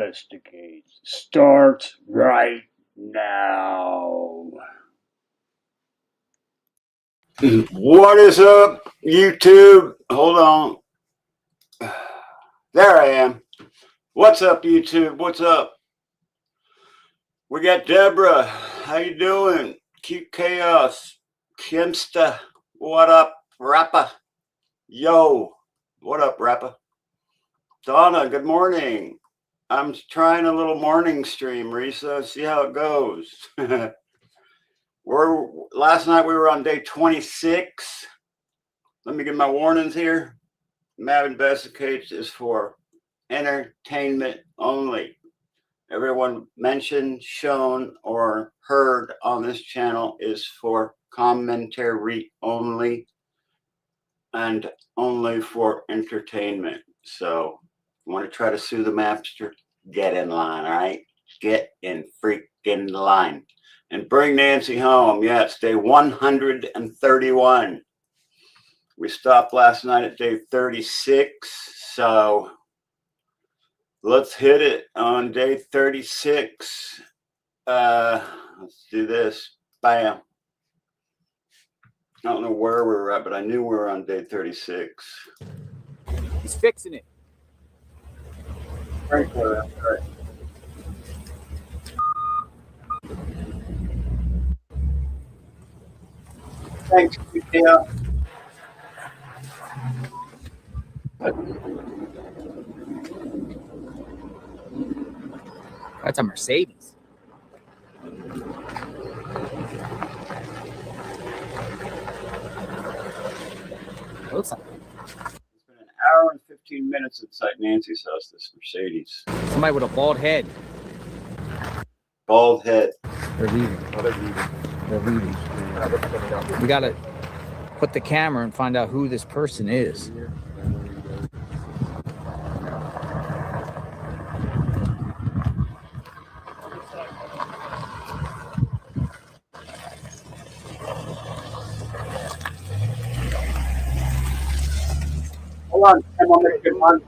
Investigates starts right now. What is up, YouTube? Hold on. There I am. What's up, YouTube? What's up? We got Deborah. How you doing? Cute Chaos. Kimsta. What up, Rappa? Yo. What up, Rappa? Donna, good morning. I'm trying a little morning stream, Risa. See how it goes. Last night we were on day 26. Let me get my warnings here. MAB Investigates is for entertainment only. Everyone mentioned, shown, or heard on this channel is for commentary only and only for entertainment. So you want to try to sue the Mabster? Get in line, all right? Get in freaking line. And bring Nancy home. Yeah, it's day 131. We stopped last night at day 36. So let's hit it on day 36. Let's do this. Bam. I don't know where we were at, but I knew we were on day 36. He's fixing it. Right. Thanks, yeah. That's a Mercedes. Looks like It's been an hour and 15 minutes inside Nancy's house, this Mercedes. somebody with a bald head. Bald head. They're leaving. They're leaving. We gotta put the camera and find out who this person is. Hold on, I'm on the good one.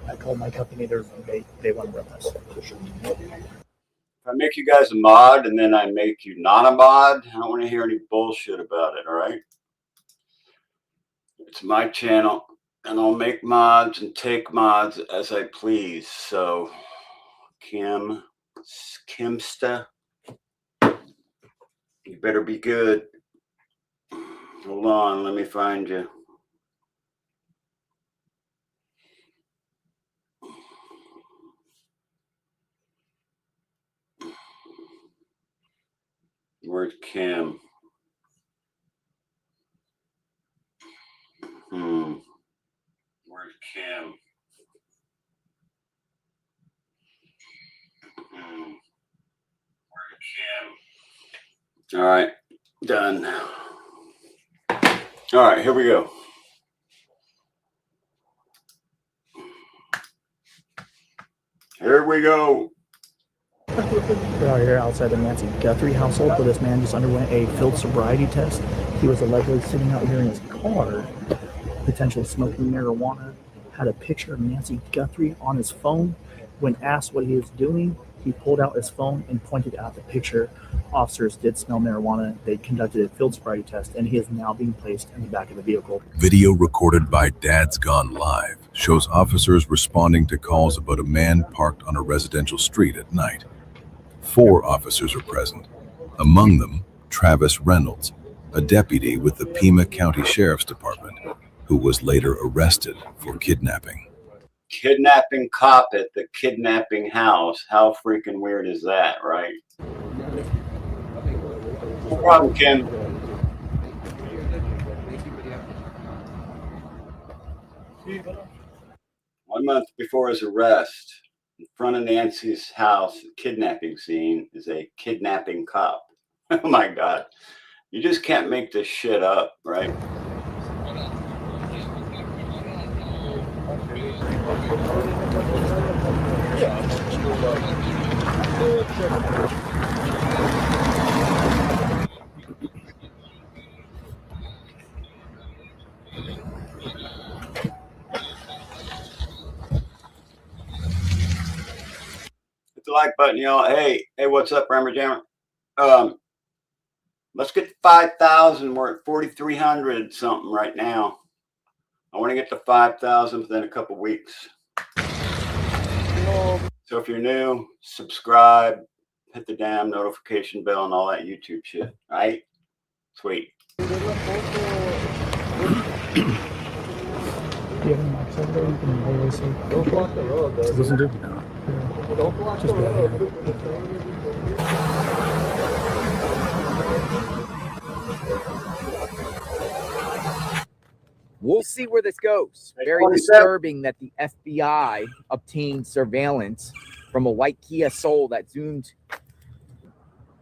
I called my company. They want to run this. If I make you guys a mod and then I make you not a mod, I don't want to hear any bullshit about it, all right? It's my channel, and I'll make mods and take mods as I please. So, Kimsta, you better be good. Hold on, let me find you. Where's Kim? Where's Kim? Where's Kim? All right, done. All right, here we go. Here we go. We're out here outside the Nancy Guthrie household where this man just underwent a field sobriety test. He was allegedly sitting out here in his car, potentially smoking marijuana, had a picture of Nancy Guthrie on his phone. When asked what he was doing, he pulled out his phone and pointed at the picture. Officers did smell marijuana. They conducted a field sobriety test, and he is now being placed in the back of the vehicle. Video recorded by Dad's Gone Live shows officers responding to calls about a man parked on a residential street at night. 4 officers are present, among them Travis Reynolds, a deputy with the Pima County Sheriff's Department, who was later arrested for kidnapping. Kidnapping cop at the kidnapping house. How freaking weird is that, right? No problem, Kim. 1 month before his arrest, in front of Nancy's house, the kidnapping scene, is a kidnapping cop. Oh my God. You just can't make this shit up, right? Hit the like button, y'all. Hey, what's up, Rammer Jammer? Let's get to 5,000. We're at 4,300 something right now. I want to get to 5,000 within a couple weeks. So if you're new, subscribe, hit the damn notification bell and all that YouTube shit. All right? Sweet. Do you have any mics over there? You can always say. Don't block the road, though. Listen to. No. Don't block the road. We'll see where this goes. Very 27. disturbing that the FBI obtained surveillance from a white Kia Soul that zoomed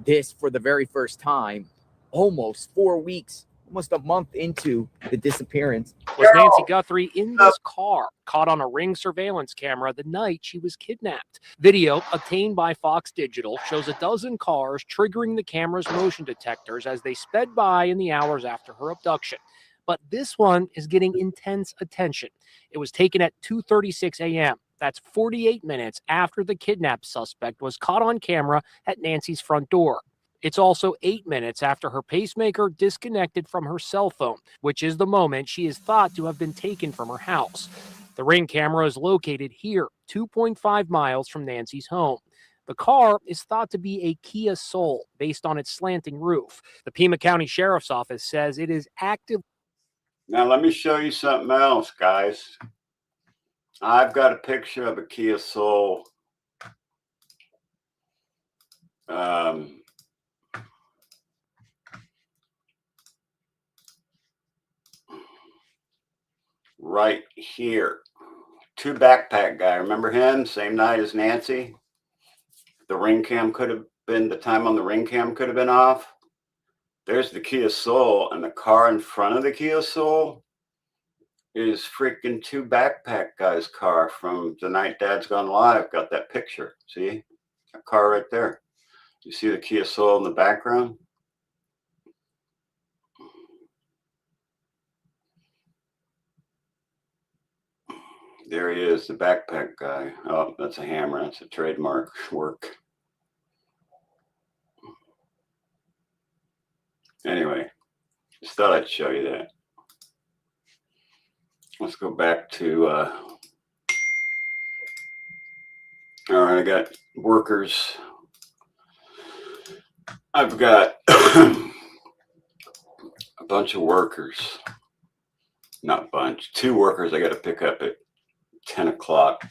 this for the very first time, almost 4 weeks, almost a month into the disappearance. Was Nancy Guthrie in this car, caught on a Ring surveillance camera the night she was kidnapped? Video obtained by Fox Digital shows a dozen cars triggering the camera's motion detectors as they sped by in the hours after her abduction. But this one is getting intense attention. It was taken at 2:36 a.m. That's 48 minutes after the kidnapped suspect was caught on camera at Nancy's front door. It's also 8 minutes after her pacemaker disconnected from her cell phone, which is the moment she is thought to have been taken from her house. The Ring camera is located here, 2.5 miles from Nancy's home. The car is thought to be a Kia Soul based on its slanting roof. The Pima County Sheriff's Office says it is active. Now let me show you something else, guys. I've got a picture of a Kia Soul. Right here. Two backpack guy. Remember him? Same night as Nancy. The Ring cam could have been, the time on the Ring cam could have been off. There's the Kia Soul, and the car in front of the Kia Soul is freaking two backpack guys' car from the night Dad's Gone Live. Got that picture. See? That car right there. You see the Kia Soul in the background? There he is, the backpack guy. Oh, that's a hammer. That's a trademark work. Anyway, just thought I'd show you that. Let's go back to, all right, I got workers. I've got a bunch of workers. Not bunch, 2 workers I got to pick up at 10 o'clock.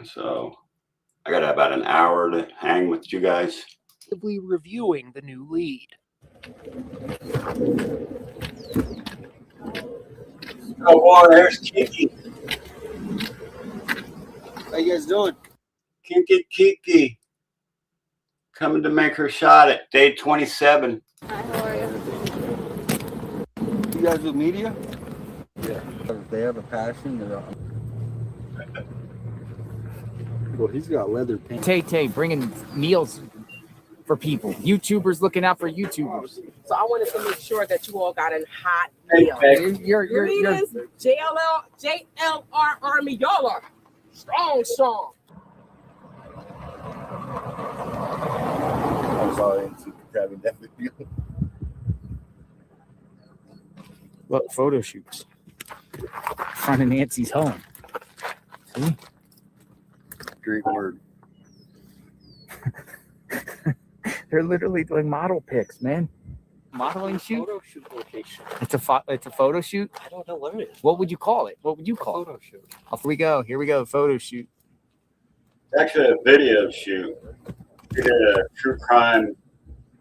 So I got about an hour to hang with you guys. Actively reviewing the new lead. Oh boy, there's Kiki. How you guys doing? Kiki. Coming to make her shot at day 27. Hi, how are you? You guys with media? Yeah. They have a passion. Well, he's got leather pants. Tay bringing meals for people. YouTubers looking out for YouTubers. So I wanted to make sure that you all got a hot Hey, meal. Beck. You're Greetings, JLR Army. Y'all are strong. I'm sorry, I'm grabbing that video. Look, photo shoots. In front of Nancy's home. See? Great word. They're literally doing model pics, man. Modeling shoot? Photo shoot location. It's a photo shoot? I don't know what it is. What would you call it? What would you call it? Photo shoot. Off we go. Here we go. Photo shoot. It's actually a video shoot. We did a true crime.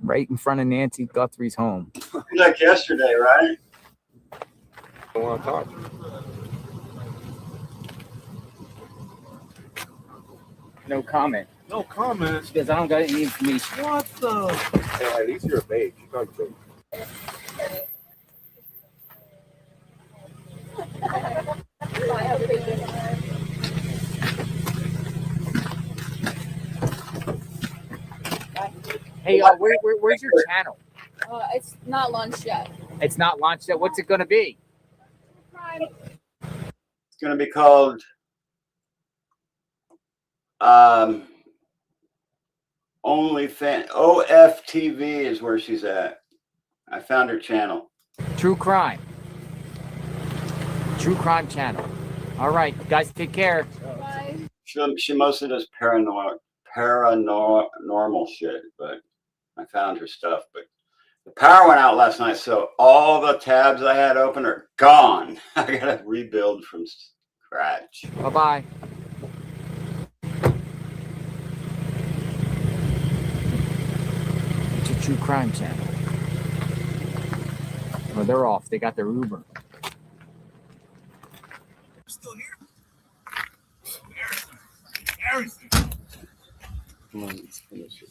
Right in front of Nancy Guthrie's home. Like yesterday, right? I want to talk. No comment. No comments. Because I don't got any information. What the? Hey, at least you're a babe. You talk babe. Hey, where's your channel? It's not launched yet. It's not launched yet. What's it going to be? Crime. It's going to be called OnlyFans. OFTV is where she's at. I found her channel. True crime. True crime channel. All right, guys, take care. Bye. She mostly does paranormal shit, but I found her stuff. But the power went out last night, so all the tabs I had open are gone. I gotta rebuild from scratch. Bye-bye. It's a true crime channel. Well, they're off. They got their Uber. Still here? Harrison. Come on, let's finish it.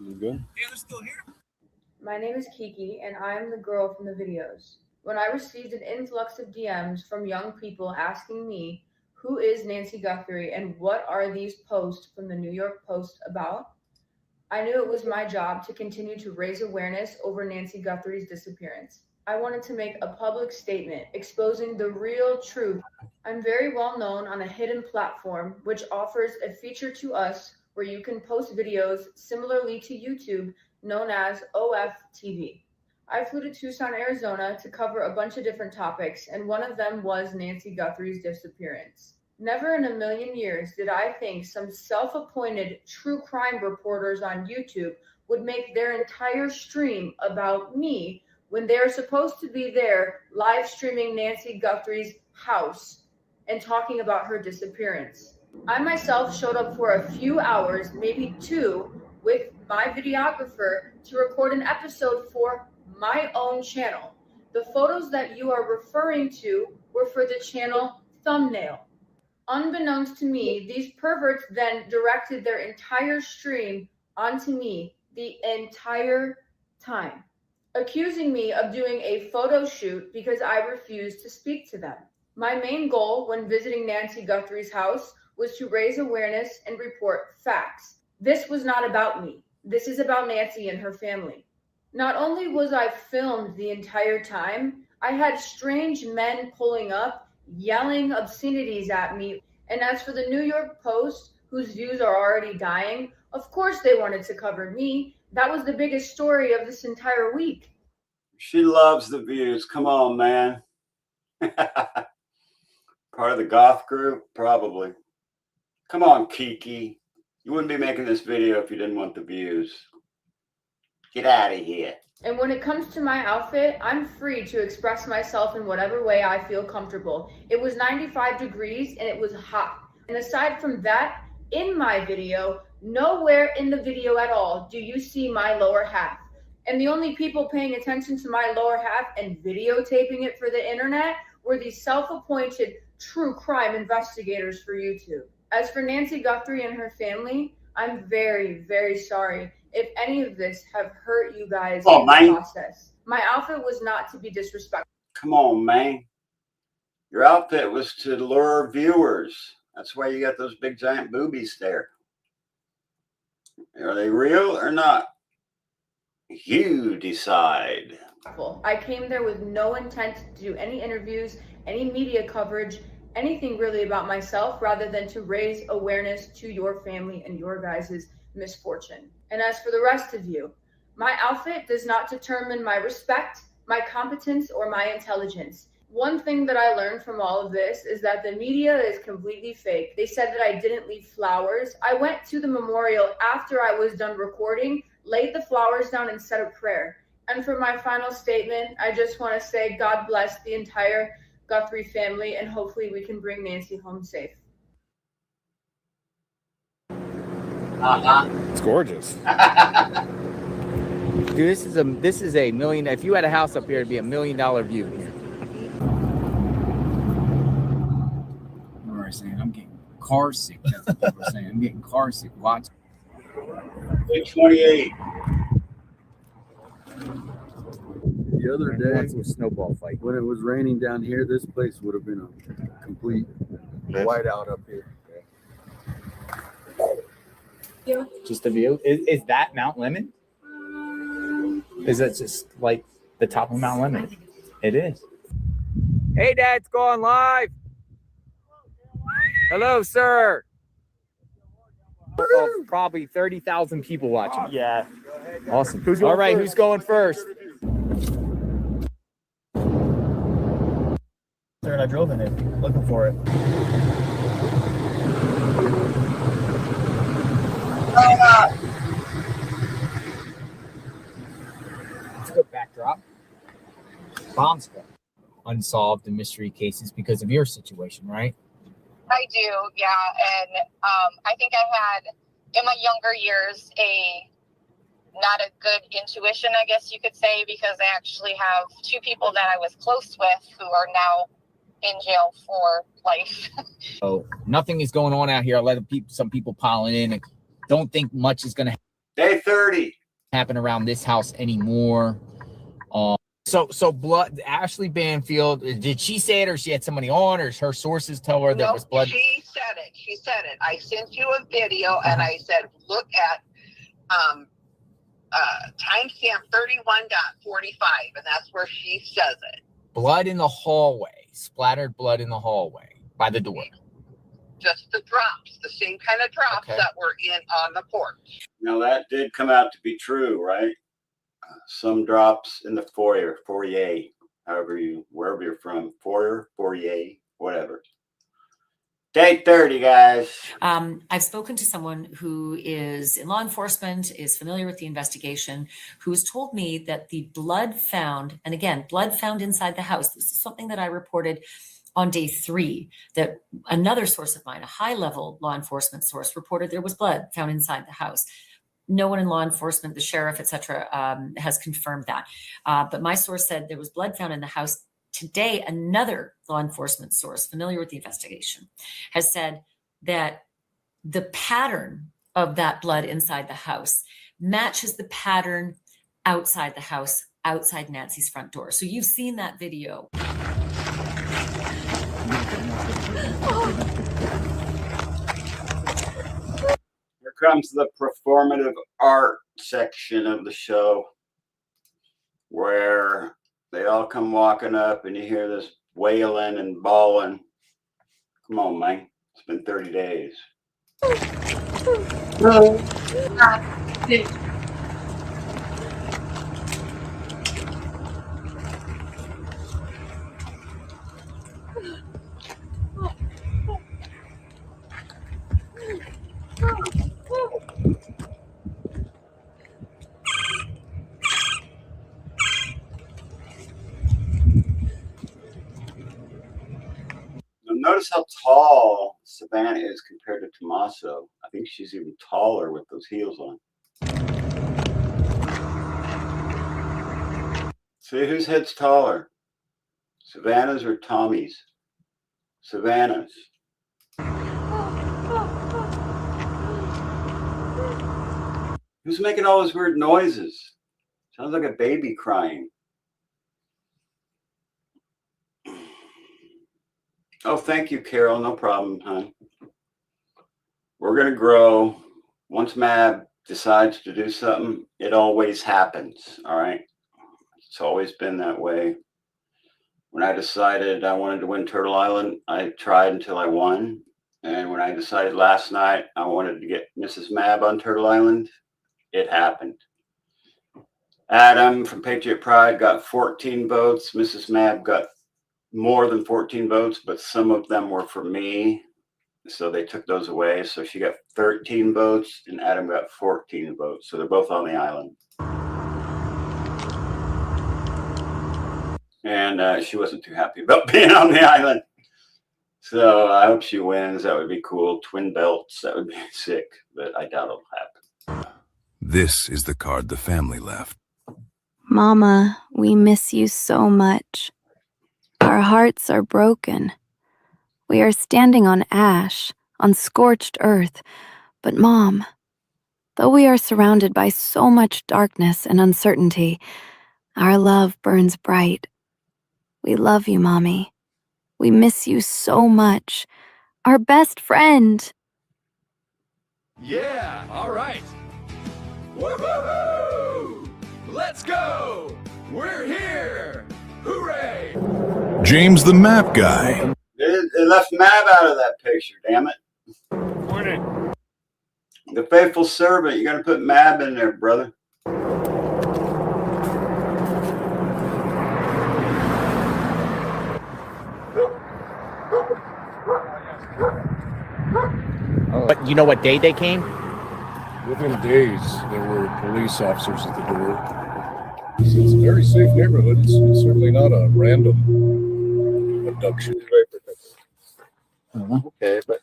You good? Taylor's still here? My name is Kiki, and I am the girl from the videos. When I received an influx of DMs from young people asking me, who is Nancy Guthrie and what are these posts from the New York Post about, I knew it was my job to continue to raise awareness over Nancy Guthrie's disappearance. I wanted to make a public statement exposing the real truth. I'm very well known on a hidden platform which offers a feature to us where you can post videos similarly to YouTube known as OFTV. I flew to Tucson, Arizona to cover a bunch of different topics, and one of them was Nancy Guthrie's disappearance. Never in a million years did I think some self-appointed true crime reporters on YouTube would make their entire stream about me when they're supposed to be there live streaming Nancy Guthrie's house and talking about her disappearance. I myself showed up for a few hours, maybe 2, with my videographer to record an episode for my own channel. The photos that you are referring to were for the channel thumbnail. Unbeknownst to me, these perverts then directed their entire stream onto me the entire time, accusing me of doing a photo shoot because I refused to speak to them. My main goal when visiting Nancy Guthrie's house was to raise awareness and report facts. This was not about me. This is about Nancy and her family. Not only was I filmed the entire time, I had strange men pulling up, yelling obscenities at me. And as for the New York Post, whose views are already dying, of course they wanted to cover me. That was the biggest story of this entire week. She loves the views. Come on, man. Part of the goth group? Probably. Come on, Kiki. You wouldn't be making this video if you didn't want the views. Get out of here. And when it comes to my outfit, I'm free to express myself in whatever way I feel comfortable. It was 95 degrees and it was hot. And aside from that, in my video, nowhere in the video at all do you see my lower half. And the only people paying attention to my lower half and videotaping it for the internet were these self-appointed true crime investigators for YouTube. As for Nancy Guthrie and her family, I'm very, very sorry if any of this have hurt you guys in the process. My outfit was not to be disrespectful. Come on, man. Your outfit was to lure viewers. That's why you got those big giant boobies there. Are they real or not? You decide. I came there with no intent to do any interviews, any media coverage, anything really about myself, rather than to raise awareness to your family and your guys' misfortune. And as for the rest of you, my outfit does not determine my respect, my competence, or my intelligence. One thing that I learned from all of this is that the media is completely fake. They said that I didn't leave flowers. I went to the memorial after I was done recording, laid the flowers down and said a prayer. And for my final statement, I just want to say God bless the entire Guthrie family, and hopefully we can bring Nancy home safe. It's gorgeous. Dude, this is a million. If you had a house up here, it'd be $1 million view here. We're saying I'm getting car sick. That's what we're saying. I'm getting car sick. Watch. 28. The other day, That's a snowball fight. when it was raining down here, this place would have been a complete whiteout up here. view. Just a view. Is that Mount Lemon? Is that just like the top of Mount Lemon? It is. Hey, Dad's going live. Hello, sir. Of probably 30,000 people watching. Yeah. Awesome. All right, who's going first? Third, I drove in it, looking for it. Let's go backdrop. Bomb squad. Unsolved and mystery cases because of your situation, right? I do, yeah. And I think I had, in my younger years, not a good intuition, I guess you could say, because I actually have two people that I was close with who are now in jail for life. So nothing is going on out here. I let some people piling in. And don't think much is going to Day 30. happen around this house anymore. So blood. Ashley Banfield, did she say it, or she had somebody on, or her sources tell her there was blood? She said it. She said it. I sent you a video, and I said, look at timestamp 31.45, and that's where she says it. Blood in the hallway, splattered blood in the hallway by the door. Just the drops, the same kind of drops that were in on the porch. Now that did come out to be true, right? Some drops in the foyer, wherever you're from, foyer, whatever. Day 30, guys. I've spoken to someone who is in law enforcement, is familiar with the investigation, who has told me that the blood found, and again, blood found inside the house. This is something that I reported on day 3, that another source of mine, a high-level law enforcement source, reported there was blood found inside the house. No one in law enforcement, the sheriff, etc., has confirmed that. But my source said there was blood found in the house. Today, another law enforcement source familiar with the investigation has said that the pattern of that blood inside the house matches the pattern outside the house, outside Nancy's front door. So you've seen that video. Here comes the performative art section of the show, where they all come walking up and you hear this wailing and bawling. Come on, man. It's been 30 days. Notice how tall Savannah is compared to Tommaso. I think she's even taller with those heels on. See whose head's taller? Savannah's or Tommy's? Savannah's. Who's making all those weird noises? Sounds like a baby crying. Oh, thank you, Carol. No problem, hon. We're going to grow. Once MAB decides to do something, it always happens, all right? It's always been that way. When I decided I wanted to win Turtle Island, I tried until I won. And when I decided last night I wanted to get Mrs. MAB on Turtle Island, it happened. Adam from Patriot Pride got 14 votes. Mrs. MAB got more than 14 votes, but some of them were for me, so they took those away. So she got 13 votes and Adam got 14 votes, so they're both on the island. And she wasn't too happy about being on the island, so I hope she wins. That would be cool. Twin belts, that would be sick, but I doubt it'll happen. This is the card the family left. Mama, we miss you so much. Our hearts are broken. We are standing on ash, on scorched earth. But Mom, though we are surrounded by so much darkness and uncertainty, our love burns bright. We love you, Mommy. We miss you so much. Our best friend. Yeah, all right. Woohoo! Let's go! We're here! Hooray! James the map guy. They left Mab out of that picture, damn it. Morning. The faithful servant. You got to put Mab in there, brother. But you know what day they came? Within days, there were police officers at the door. It's a very safe neighborhood. It's certainly not a random abduction. Okay, but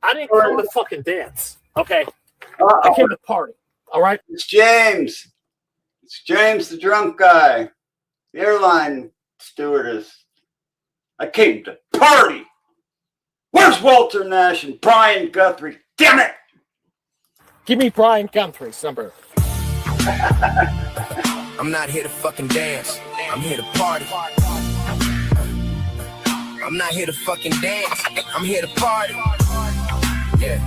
I didn't come to fucking dance. Okay, I came to party. All right. It's James. It's James, the drunk guy, the airline stewardess. I came to party. Where's Walter Nash and Brian Guthrie? Damn it! Give me Brian Guthrie's number. I'm not here to fucking dance. I'm here to party. I'm not here to fucking dance. I'm here to party. Yeah.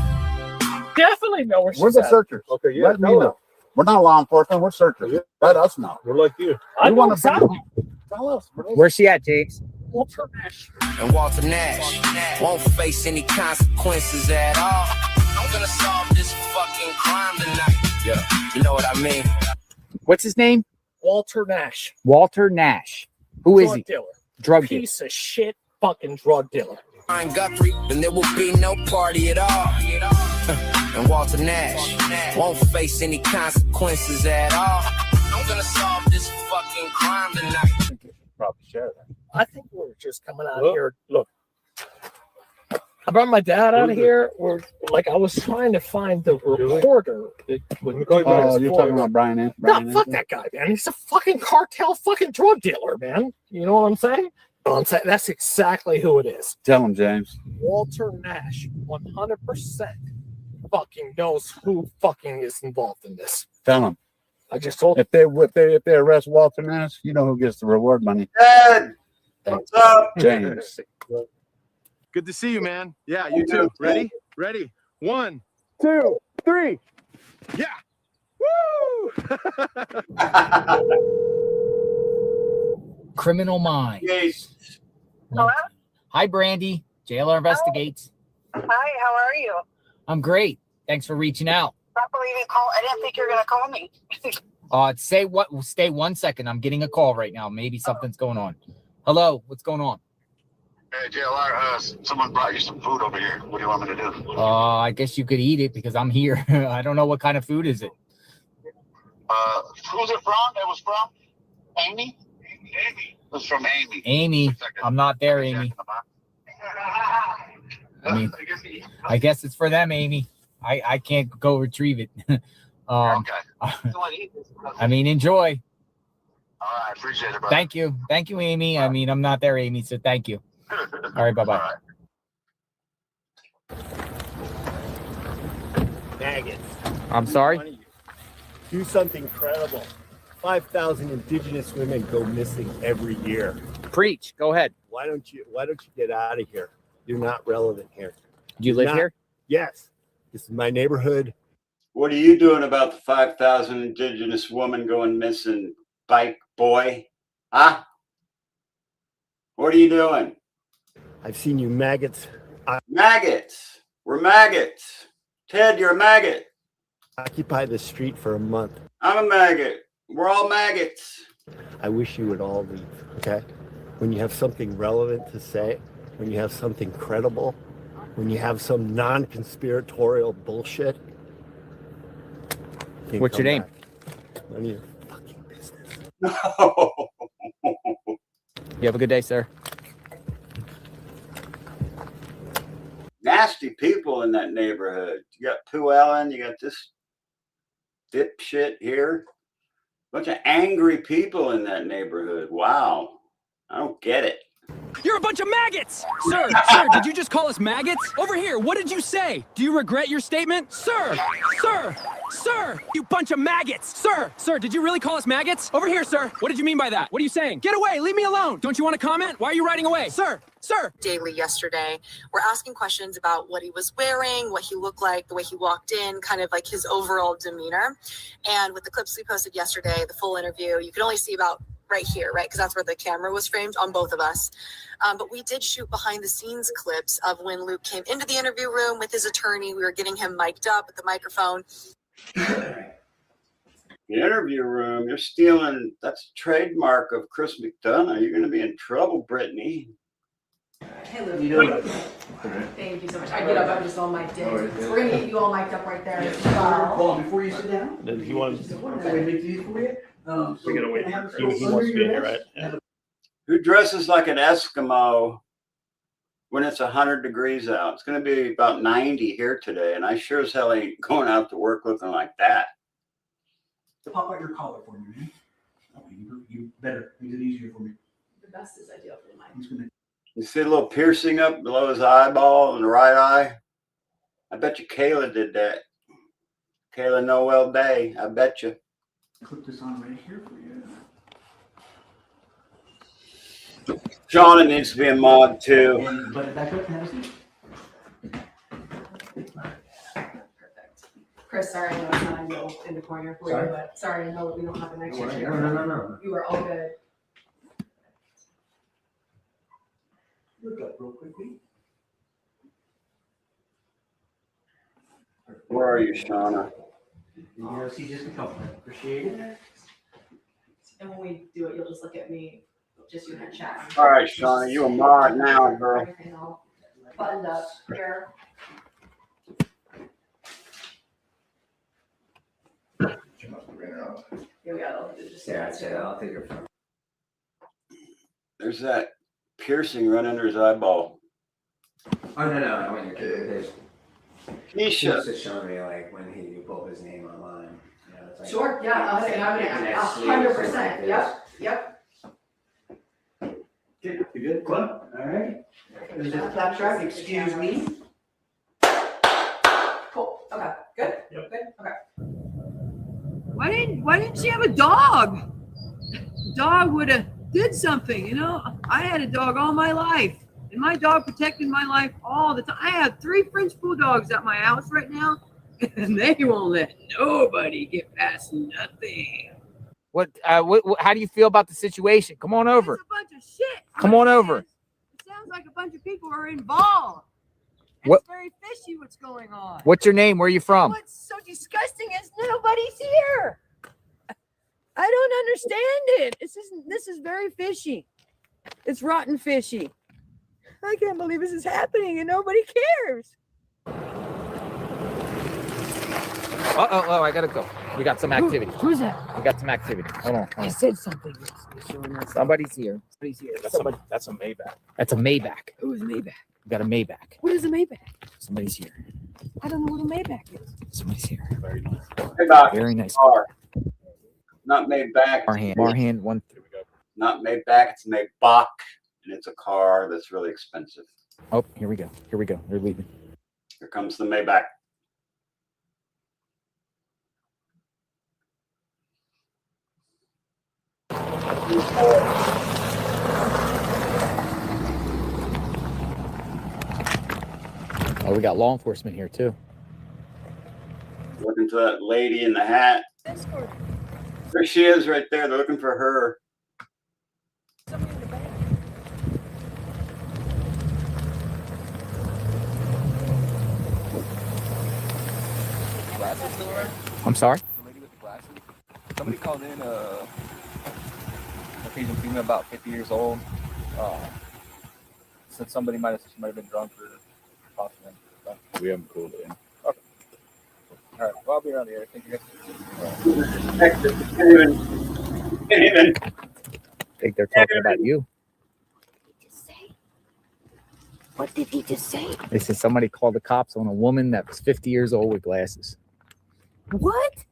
Definitely know where she's We're the at. searchers. Okay, yeah. Let me know. We're not law enforcement. We're searchers. Yeah. Let us know. We're like you. I We know wanna exactly. Tell us. Where's she at, James? Walter Nash. And Walter Nash won't face any consequences at all. I'm gonna solve this fucking crime tonight. Yeah, you know what I mean? What's his name? Walter Nash. Walter Nash. Who is Drug he? dealer. Drug dealer. Piece of shit fucking drug dealer. Brian Guthrie, then there will be no party at all. And Walter Nash won't face any consequences at all. I'm gonna solve this fucking crime tonight. Probably share that. I think we're just coming out here. Look, I brought my dad out of here. We're like, I was trying to find the reporter that would. Oh, you're talking about Brian Ann? No, fuck that guy, man. He's a fucking cartel fucking drug dealer, man. You know what I'm saying? That's exactly who it is. Tell him, James. Walter Nash, 100% fucking knows who fucking is involved in this. Tell him. I just told If they arrest Walter Nash, you know who gets the reward money. Ed, what's up? James. Good to see you, man. Yeah, you too. Ready? Ready? 1, 2, 3. Yeah. Woo! Criminal Minds. Yes. Hello? Hi, Brandy. JLR Investigates. Hi, how are you? I'm great. Thanks for reaching out. Not believe you call. I didn't think you were gonna call me. Stay 1 second. I'm getting a call right now. Maybe something's going on. Hello, what's going on? Hey, JLR, someone brought you some food over here. What do you want me to do? I guess you could eat it because I'm here. I don't know what kind of food is it. Who's it from? It was from Amy? Amy. It was from Amy. Amy, I'm not there, Amy. I guess it's for them, Amy. I can't go retrieve it. Okay. I mean, enjoy. All right, appreciate it, brother. Thank you, Amy. I mean, I'm not there, Amy, so thank you. All right, bye-bye. Maggots. I'm sorry? Do something incredible. 5,000 indigenous women go missing every year. Preach. Go ahead. Why don't you get out of here? You're not relevant here. Do you live here? Yes. This is my neighborhood. What are you doing about the 5,000 indigenous women going missing, bike boy? Huh? What are you doing? I've seen you maggots. Maggots. We're maggots. Ted, you're a maggot. Occupy the street for a month. I'm a maggot. We're all maggots. I wish you would all leave, okay? When you have something relevant to say, when you have something credible, when you have some non-conspiratorial bullshit. What's your name? None of your fucking business. No. You have a good day, sir. Nasty people in that neighborhood. You got Pooh Ellen, you got this dipshit here. Bunch of angry people in that neighborhood. Wow. I don't get it. You're a bunch of maggots! Sir, did you just call us maggots? Over here, what did you say? Do you regret your statement? Sir! Sir, you bunch of maggots! Sir, did you really call us maggots? Over here, sir. What did you mean by that? What are you saying? Get away, leave me alone. Don't you want to comment? Why are you riding away? Sir! Daily yesterday. We're asking questions about what he was wearing, what he looked like, the way he walked in, kind of like his overall demeanor. And with the clips we posted yesterday, the full interview, you could only see about right here, right? Because that's where the camera was framed on both of us. But we did shoot behind the scenes clips of when Luke came into the interview room with his attorney. We were getting him mic'd up with the microphone. The interview room, you're stealing, that's trademark of Chris McDonough. You're going to be in trouble, Brittany. Hey, Luke. You doing? Thank you so much. I get up, I'm just all mic'd in. So we're going to get you all mic'd up right there as well. Hold on, before you sit down. Then he wanted. We gotta wait. He wants to be here, right? Yeah. Who dresses like an Eskimo when it's 100 degrees out? It's going to be about 90 here today, and I sure as hell ain't going out to work looking like that. Pop out your collar for me, man. Oh, you better. Makes it easier for me. The best is I do it for the mic. You see a little piercing up below his eyeball in the right eye? I bet you Kayla did that. Kayla Noel Day, I bet you. Clip this on right here for you. Shauna needs to be a mod too. And butt it back up and have a seat. Chris, sorry, I know it's not ideal in the corner for you, but sorry, I know we don't have an extra chair. No. You are all good. Look up real quickly. Where are you, Shauna? You see just a couple. Appreciate it. And when we do it, you'll just look at me, just you and I chat. All right, Shauna, you a mod now, girl. Everything all buttoned up here. Here we go. I'll take it. There's that piercing right under his eyeball. Oh, no, I want your kid. Keisha. He was just showing me like when he pulled his name online. You know, it's like, Sure, yeah, I would 100%. Yep. You good? Club? All right. There's a clap track. Excuse me. Cool. Okay. Good. Yep. Good. Okay. Why didn't she have a dog? Dog would have did something, you know. I had a dog all my life, and my dog protected my life all the time. I have 3 French bulldogs at my house right now, and they won't let nobody get past nothing. What? How do you feel about the situation? Come on over. It's a bunch of shit. Come on over. It sounds like a bunch of people are involved. What? It's very fishy what's going on. What's your name? Where are you from? What's so disgusting is nobody's here. I don't understand it. This is very fishy. It's rotten fishy. I can't believe this is happening and nobody cares. Oh, I gotta go. We got some activity. Who's that? We got some activity. Hold on. I said something. Somebody's here. Somebody's here. That's a Maybach. That's a Maybach. Who's Maybach? We got a Maybach. What is a Maybach? Somebody's here. I don't know what a Maybach is. Somebody's here. Very nice. Maybach. Very nice. Car. Not made back. Marhan one. Not made back. It's made Bach, and it's a car that's really expensive. Oh, here we go. They're leaving. Here comes the Maybach. Oh, we got law enforcement here too. Looking for that lady in the hat. There she is right there. They're looking for her. I'm sorry? The lady with the glasses. Somebody called in a Caucasian female about 50 years old. Said she might have been drunk or possibly. We haven't called it in. Okay. All right. Well, I'll be around here. Thank you guys. I think they're talking about you. What did he just say? They said somebody called the cops on a woman that was 50 years old with glasses. What?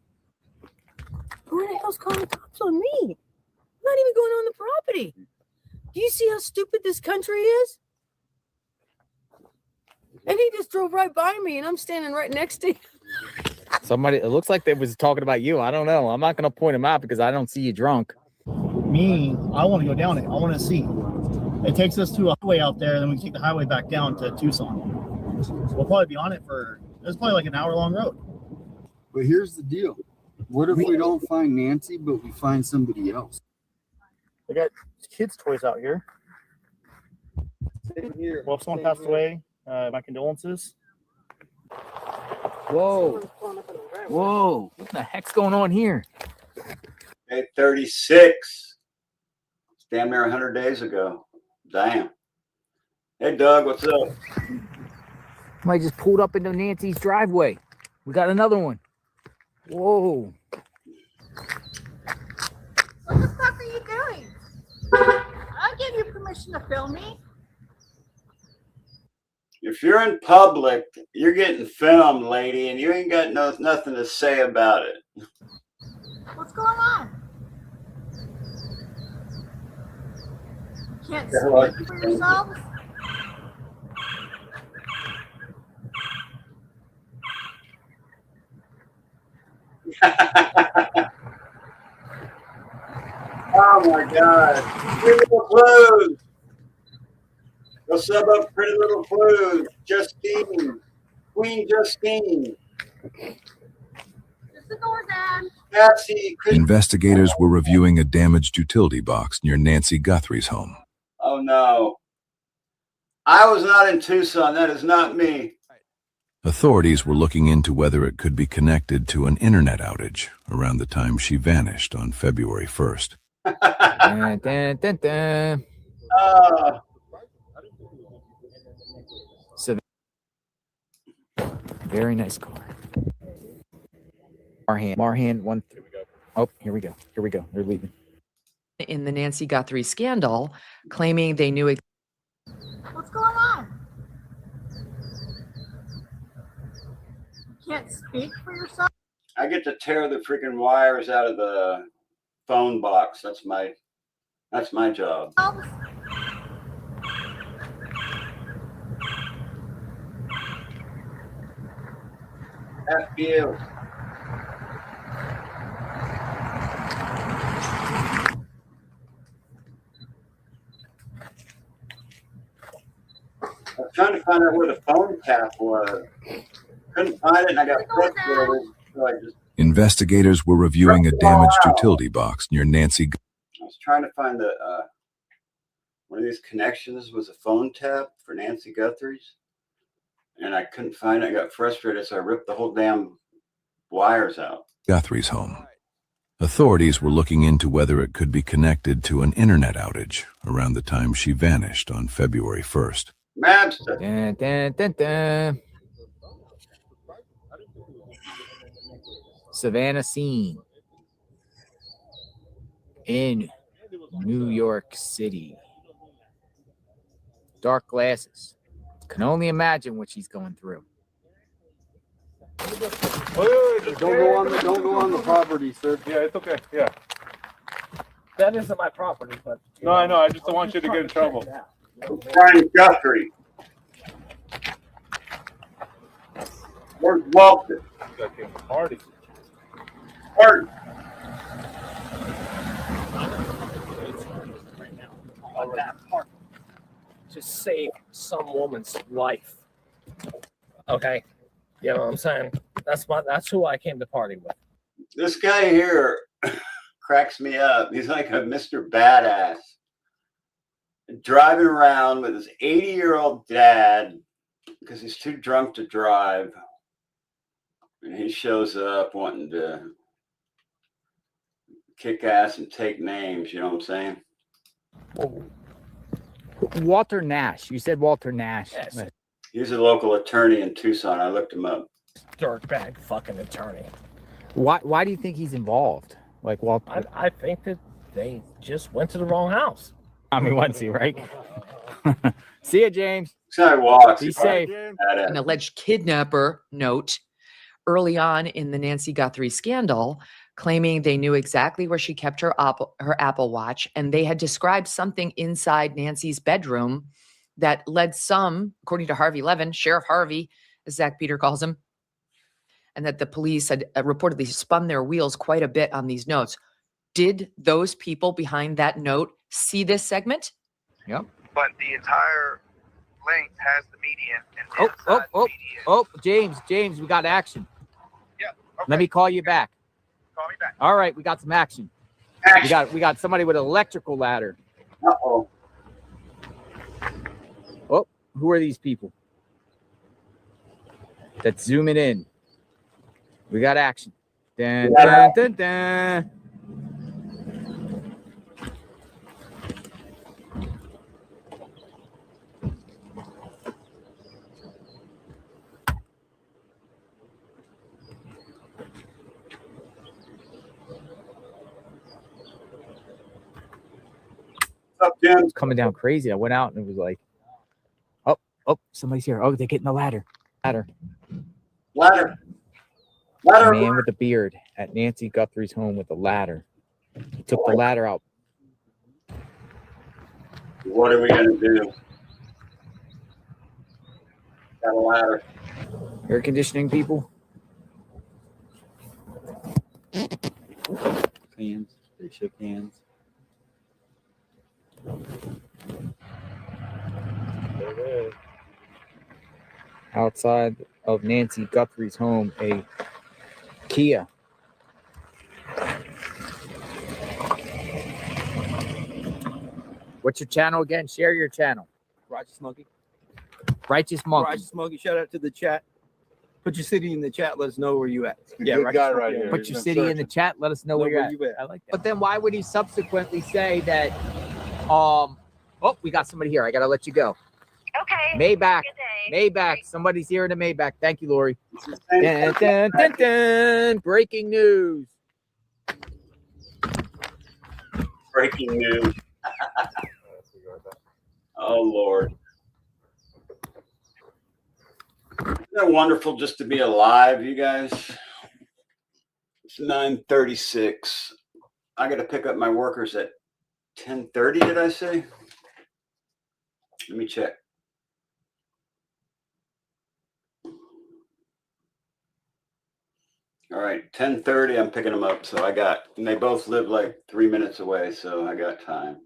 Who the hell's calling the cops on me? I'm not even going on the property. Do you see how stupid this country is? And he just drove right by me, and I'm standing right next to him. Somebody, it looks like they was talking about you. I don't know. I'm not going to point him out because I don't see you drunk. Me, I want to go down it. I want to see. It takes us to a highway out there, then we take the highway back down to Tucson. We'll probably be on it for, it's probably like an hour-long road. But here's the deal. What if we don't find Nancy, but we find somebody else? They got kids' toys out here. Well, if someone passed away, my condolences. Whoa. Whoa. What the heck's going on here? Day 36. It's damn near 100 days ago. Damn. Hey, Doug, what's up? Somebody just pulled up into Nancy's driveway. We got another one. Whoa. What the fuck are you doing? I gave you permission to film me. If you're in public, you're getting filmed, lady, and you ain't got nothing to say about it. What's going on? You can't speak for yourselves? Oh my God. Pretty Little Clues. Go sub up Pretty Little Clues. Justine. Queen Justine. Just the door, Dad. Patsy. Investigators were reviewing a damaged utility box near Nancy Guthrie's home. Oh no. I was not in Tucson. That is not me. Authorities were looking into whether it could be connected to an internet outage around the time she vanished on February 1st. Dun, dun, dun, dun. So, very nice car. Marhan, one. Oh, here we go. Here we go. They're leaving. In the Nancy Guthrie scandal, claiming they knew. What's going on? You can't speak for yourself? I get to tear the freaking wires out of the phone box. That's my job. F you. I was trying to find out where the phone tap was. Couldn't find it, and I got frustrated. So I just. Investigators were reviewing a damaged utility box near Nancy. I was trying to find the one of these connections was a phone tap for Nancy Guthrie's, and I couldn't find it. I got frustrated, so I ripped the whole damn wires out. Guthrie's home. Authorities were looking into whether it could be connected to an internet outage around the time she vanished on February 1st. Mabsta. Dun, dun, dun, dun. Savannah scene in New York City. Dark glasses. Can only imagine what she's going through. Don't go on the property, sir. Yeah, it's okay. Yeah. That isn't my property, but No, I know. I just don't want you to get in trouble. Brian Guthrie. Where's Walter? That came to party. Martin. on that part to save some woman's life. Okay, you know what I'm saying? That's who I came to party with. This guy here cracks me up. He's like a Mr. Badass. Driving around with his 80-year-old dad because he's too drunk to drive. And he shows up wanting to kick ass and take names, you know what I'm saying? Walter Nash. You said Walter Nash. Yes. He's a local attorney in Tucson. I looked him up. Dirtbag fucking attorney. Why do you think he's involved? Like Walter? I think that they just went to the wrong house. I mean, once he, right? See ya, James. This guy walks. Be safe. An alleged kidnapper note early on in the Nancy Guthrie scandal, claiming they knew exactly where she kept her Apple Watch, and they had described something inside Nancy's bedroom that led some, according to Harvey Levin, Sheriff Harvey, as Zach Peter calls him, and that the police had reportedly spun their wheels quite a bit on these notes. Did those people behind that note see this segment? Yep. But the entire length has the median. And James, we got action. Yeah. Okay. Let me call you back. Call me back. All right, we got some action. We got somebody with an electrical ladder. Uh-oh. Oh, who are these people? That's zooming in. We got action. Dun, dun, dun, dun. What's up, Jim? It's coming down crazy. I went out and it was like, oh, somebody's here. Oh, they're getting the ladder. Ladder. A man with a beard at Nancy Guthrie's home with a ladder. He took the ladder out. What are we gonna do? Got a ladder. Air conditioning people. Hands. They shook hands. Outside of Nancy Guthrie's home, a Kia. What's your channel again? Share your channel. Righteous Monkey. Righteous Monkey. Righteous Monkey. Shout out to the chat. Put your city in the chat. Let us know where you at. Yeah, good guy right here. Put your city in the chat. Let us know where you're at. I like that. But then why would he subsequently say that, we got somebody here. I got to let you go. Okay. Maybach. Maybach. Somebody's here in the Maybach. Thank you, Lori. Dun, dun, dun, dun. Breaking news. Breaking news. Oh, Lord. Isn't it wonderful just to be alive, you guys? It's 9:36. I got to pick up my workers at 10:30, did I say? Let me check. All right, 10:30, I'm picking them up. So and they both live like 3 minutes away, so I got time.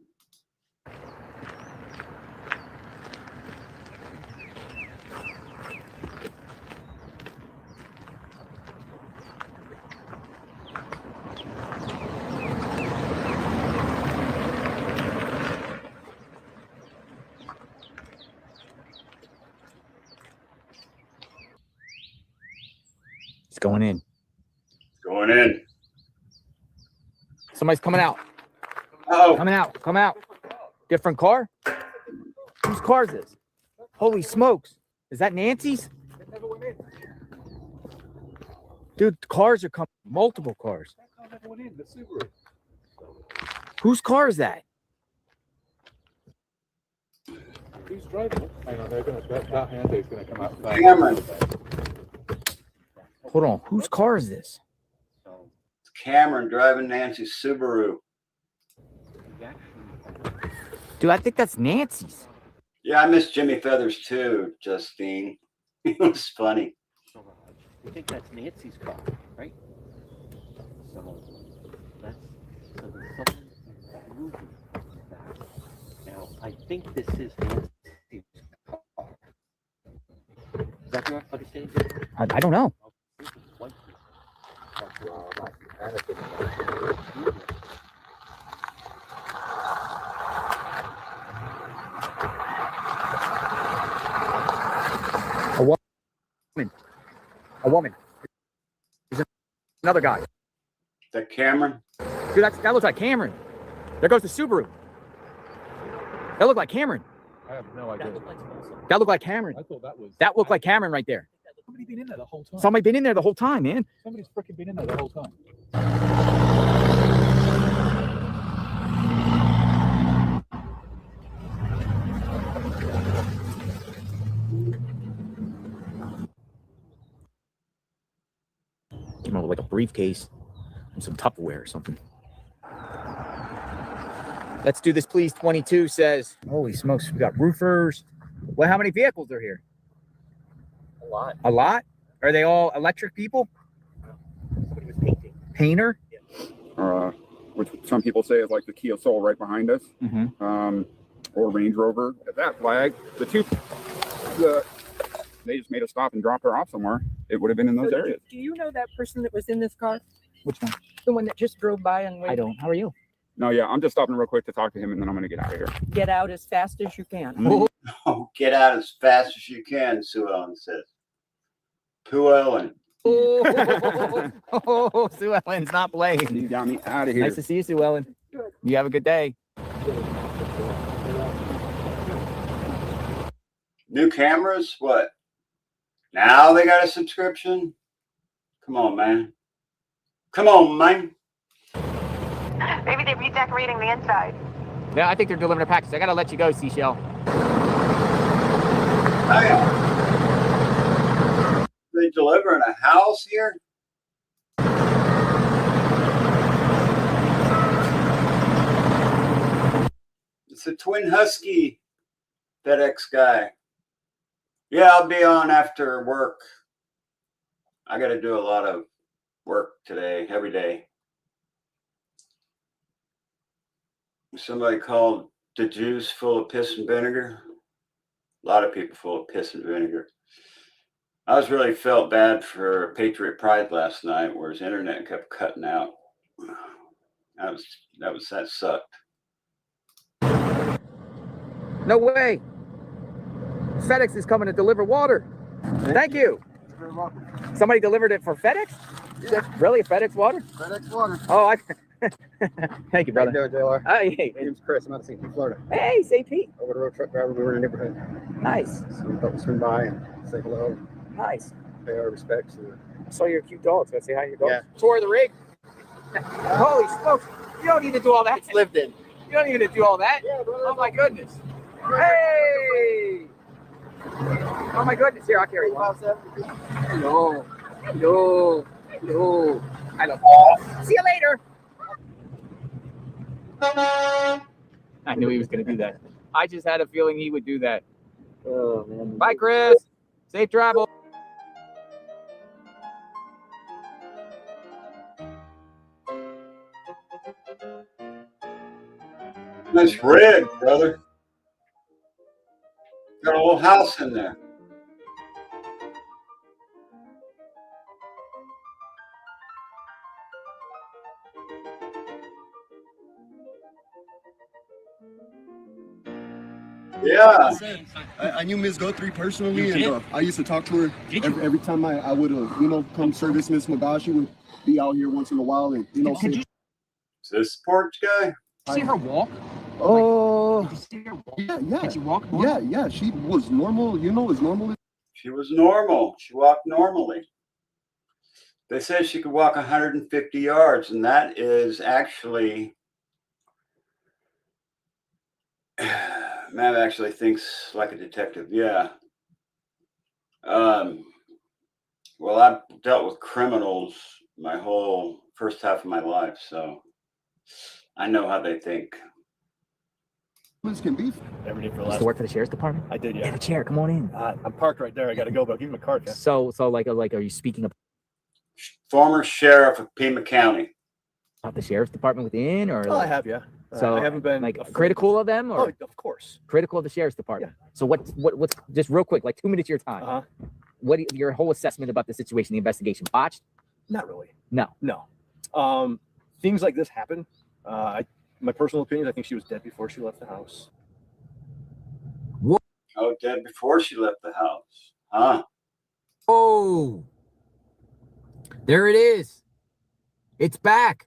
It's going in. Going in. Somebody's coming out. Oh. Coming out. Come out. Different car? Whose car is this? Holy smokes. Is that Nancy's? Dude, cars are coming. Multiple cars. Whose car is that? Who's driving it? Hang on, that hand is going to come out. Cameron. Hold on. Whose car is this? It's Cameron driving Nancy's Subaru. Dude, I think that's Nancy's. Yeah, I miss Jimmy Feathers too, Justine. It was funny. I think that's Nancy's car, right? So there's something moving back. Now I think this is Nancy's car. Is that your understanding? I don't know. A woman. There's another guy. That Cameron? Dude, that looks like Cameron. There goes the Subaru. That looked like Cameron. I have no idea. That looked like Cameron. I thought that was. That looked like Cameron right there. Somebody been in there the whole time. Somebody been in there the whole time, man. Somebody's freaking been in there the whole time. You know, like a briefcase and some Tupperware or something. Let's do this, please. 22 says, holy smokes, we got roofers. Well, how many vehicles are here? A lot. A lot? Are they all electric people? painter? Which some people say is like the Kia Soul right behind us, or Range Rover. At that flag, they just made a stop and dropped her off somewhere. It would have been in those areas. Do you know that person that was in this car? Which one? The one that just drove by and waited? I don't. How are you? No, yeah, I'm just stopping real quick to talk to him, and then I'm going to get out of here. Get out as fast as you can. Oh, get out as fast as you can, Sue Ellen says. Sue Ellen. Oh, Sue Ellen's not playing. You got me out of here. Nice to see you, Sue Ellen. You have a good day. New cameras? What? Now they got a subscription? Come on, man. Come on, man. Maybe they're redecorating the inside. Yeah, I think they're delivering a package. I gotta let you go, Seashell. They delivering a house here? It's a twin husky FedEx guy. Yeah, I'll be on after work. I got to do a lot of work today, every day. Somebody called the juice full of piss and vinegar. A lot of people full of piss and vinegar. I was really felt bad for Patriot Pride last night, where his internet kept cutting out. That sucked. No way. FedEx is coming to deliver water. Thank you. You're welcome. Somebody delivered it for FedEx? Yeah. Really? FedEx water? FedEx water. Oh, thank you, brother. How you doing, JLR? Hey. My name's Chris. I'm out of St. Pete, Florida. Hey, St. Pete. Over the road truck driver. We were in the neighborhood. Nice. So we thought we'd swing by and say hello. Nice. Pay our respects. I saw your cute dogs. Gotta say hi to your dogs. Yeah. Tour of the rig. Holy smokes. You don't need to do all that. It's lived in. You don't need to do all that. Yeah, brother. Oh, my goodness. Hey. Oh, my goodness. Here, I'll carry one. Hello. Hello. Hello. I love you. See you later. I knew he was going to do that. I just had a feeling he would do that. Oh, man. Bye, Chris. Safe travel. Nice rig, brother. Got a little house in there. Yeah. I knew Ms. Guthrie personally, and I used to talk to her every time I would, come service Miss Magashi. She would be out here once in a while, and Is this porch guy? See her walk? Oh, yeah. Did she walk? Yeah. She was normal. As normal. She was normal. She walked normally. They said she could walk 150 yards, and that is actually. Matt actually thinks like a detective. Yeah. Well, I've dealt with criminals my whole first half of my life, so I know how they think. This can be. Every day for the Used last. to work for the sheriff's department? I did, yeah. Have a chair. Come on in. I'm parked right there. I got to go, but I'll give him a card. Yeah. So like, are you speaking Former sheriff of Pima County. about the sheriff's department within, or? Oh, I have, yeah. So I haven't been like critical of them, or? Oh, of course. Critical of the sheriff's department. Yeah. So what's just real quick, like 2 minutes of your time? What your whole assessment about the situation, the investigation? Botched? Not really. No. Things like this happen. My personal opinion, I think she was dead before she left the house. What? Oh, dead before she left the house. Huh? Oh, there it is. It's back.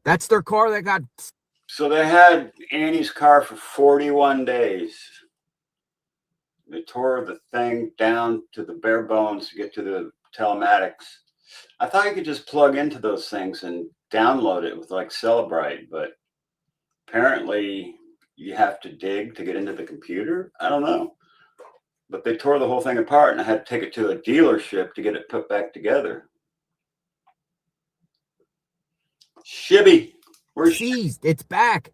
That's their car that got. So they had Annie's car for 41 days. They tore the thing down to the bare bones to get to the telematics. I thought you could just plug into those things and download it with like Celebrite, but apparently you have to dig to get into the computer. I don't know. But they tore the whole thing apart, and I had to take it to a dealership to get it put back together. Shibby. Where's seized? It's back.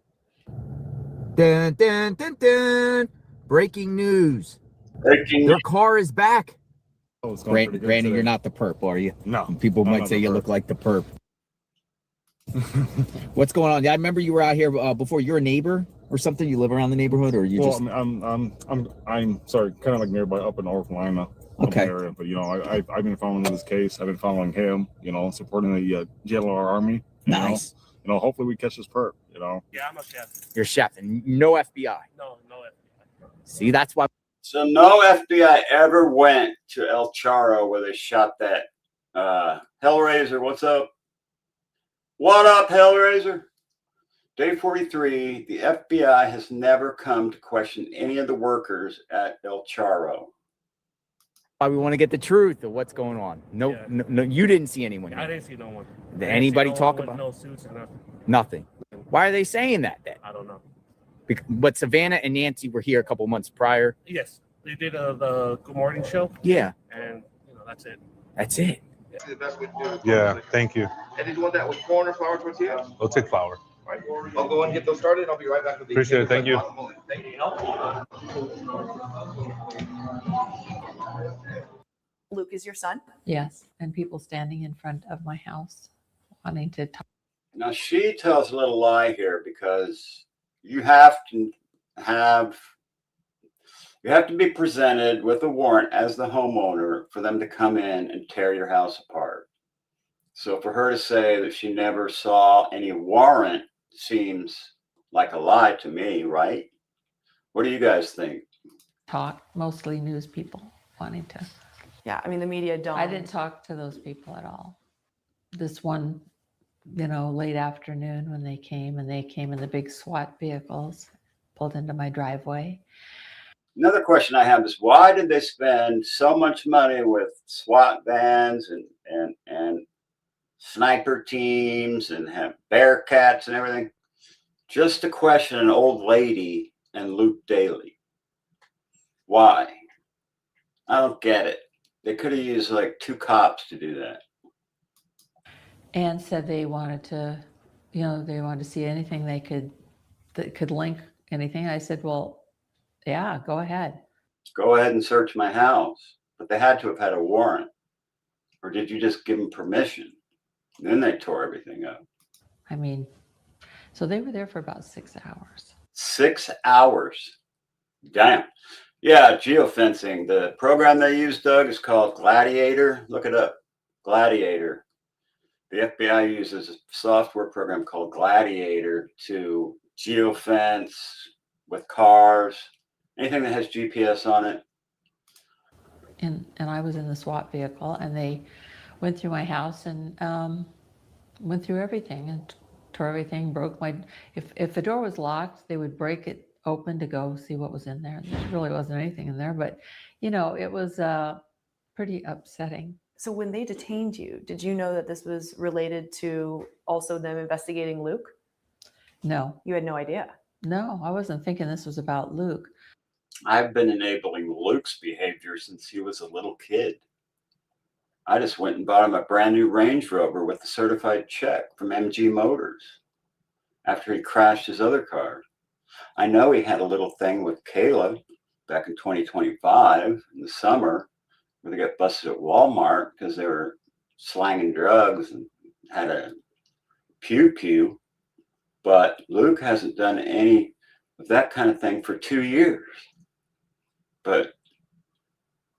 Dun, dun, dun, dun. Breaking news. Their car is back. Oh, it's going pretty good Brandon, today. you're not the perp, are you? No. People I'm might not say the you perp. look like the perp. What's going on? I remember you were out here before. You're a neighbor or something. You live around the neighborhood, or you just? I'm sorry, kind of like nearby up in North Lima. Okay. Area, but you know, I've been following this case. I've been following him. You know, supporting the JLR Army. Nice. You know, hopefully we catch this perp. You know. Yeah, I'm a chef. You're a chef, and no FBI. No FBI. See, that's why. So no FBI ever went to El Charro where they shot that Hellraiser. What's up? What up, Hellraiser? Day 43, the FBI has never come to question any of the workers at El Charro. Why we want to get the truth of what's going on. No, no, you didn't see anyone. I didn't see no one. Did anybody talk about? No suits or nothing. Nothing. Why are they saying that then? I don't know. But Savannah and Nancy were here a couple months prior. Yes, they did the Good Morning show. Yeah. And that's it. That's it. Yeah, thank you. And did you want that with corn or flour tortillas? I'll take flour. Right. I'll go and get those started. I'll be right back with the Appreciate it. Thank you. Thank you. Luke is your son? Yes, and people standing in front of my house wanting to talk. Now she tells a little lie here because you have to be presented with a warrant as the homeowner for them to come in and tear your house apart. So for her to say that she never saw any warrant seems like a lie to me, right? What do you guys think? Talk, mostly news people wanting to. Yeah, I mean, the media don't. I didn't talk to those people at all. This one, late afternoon when they came in the big SWAT vehicles, pulled into my driveway. Another question I have is why did they spend so much money with SWAT vans and sniper teams and have Bearcats and everything just to question an old lady and Luke Daly? Why? I don't get it. They could have used like 2 cops to do that. And said they wanted to, they wanted to see anything that could link anything. I said, well, yeah, go ahead. Go ahead and search my house. But they had to have had a warrant. Or did you just give them permission? Then they tore everything up. I mean, so they were there for about 6 hours. 6 hours. Damn. Yeah, geofencing. The program they use, Doug, is called Gladiator. Look it up. Gladiator. The FBI uses a software program called Gladiator to geofence with cars, anything that has GPS on it. And I was in the SWAT vehicle, and they went through my house and went through everything and tore everything, broke my. If the door was locked, they would break it open to go see what was in there. There really wasn't anything in there, but it was pretty upsetting. So when they detained you, did you know that this was related to also them investigating Luke? No. You had no idea? No, I wasn't thinking this was about Luke. I've been enabling Luke's behavior since he was a little kid. I just went and bought him a brand new Range Rover with a certified check from MG Motors after he crashed his other car. I know he had a little thing with Kayla back in 2025 in the summer where they got busted at Walmart because they were slanging drugs and had a pew-pew. But Luke hasn't done any of that kind of thing for 2 years. But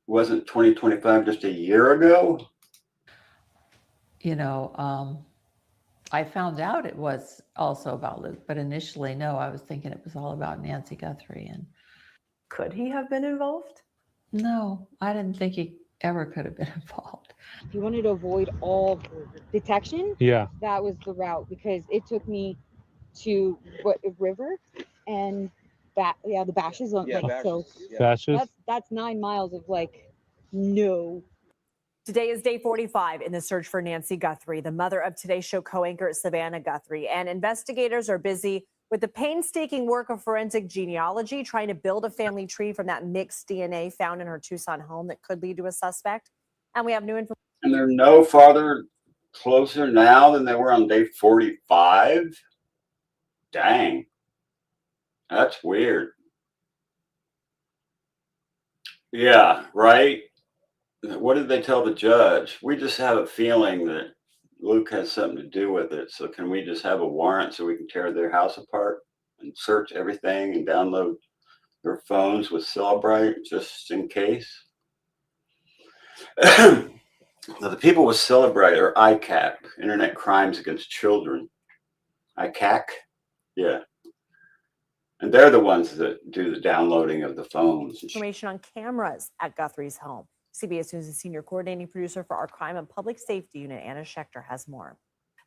wasn't 2025 just a year ago? I found out it was also about Luke, but initially, no, I was thinking it was all about Nancy Guthrie. And could he have been involved? No, I didn't think he ever could have been involved. If you wanted to avoid all detection, that was the route, because it took me to a river and the Bashes on Bashes? That's 9 miles of no. Today is day 45 in the search for Nancy Guthrie, the mother of Today's Show co-anchor Savannah Guthrie. And investigators are busy with the painstaking work of forensic genealogy, trying to build a family tree from that mixed DNA found in her Tucson home that could lead to a suspect. And we have new information. And they're no farther closer now than they were on day 45? Dang. That's weird. Yeah, right? What did they tell the judge? We just have a feeling that Luke has something to do with it. So can we just have a warrant so we can tear their house apart and search everything and download their phones with Celebrite just in case? Now, the people with Celebrite are ICAC, Internet Crimes Against Children. ICAC? Yeah. And they're the ones that do the downloading of the phones. Information on cameras at Guthrie's home. CBS News' senior coordinating producer for our crime and public safety unit, Anna Schechter, has more.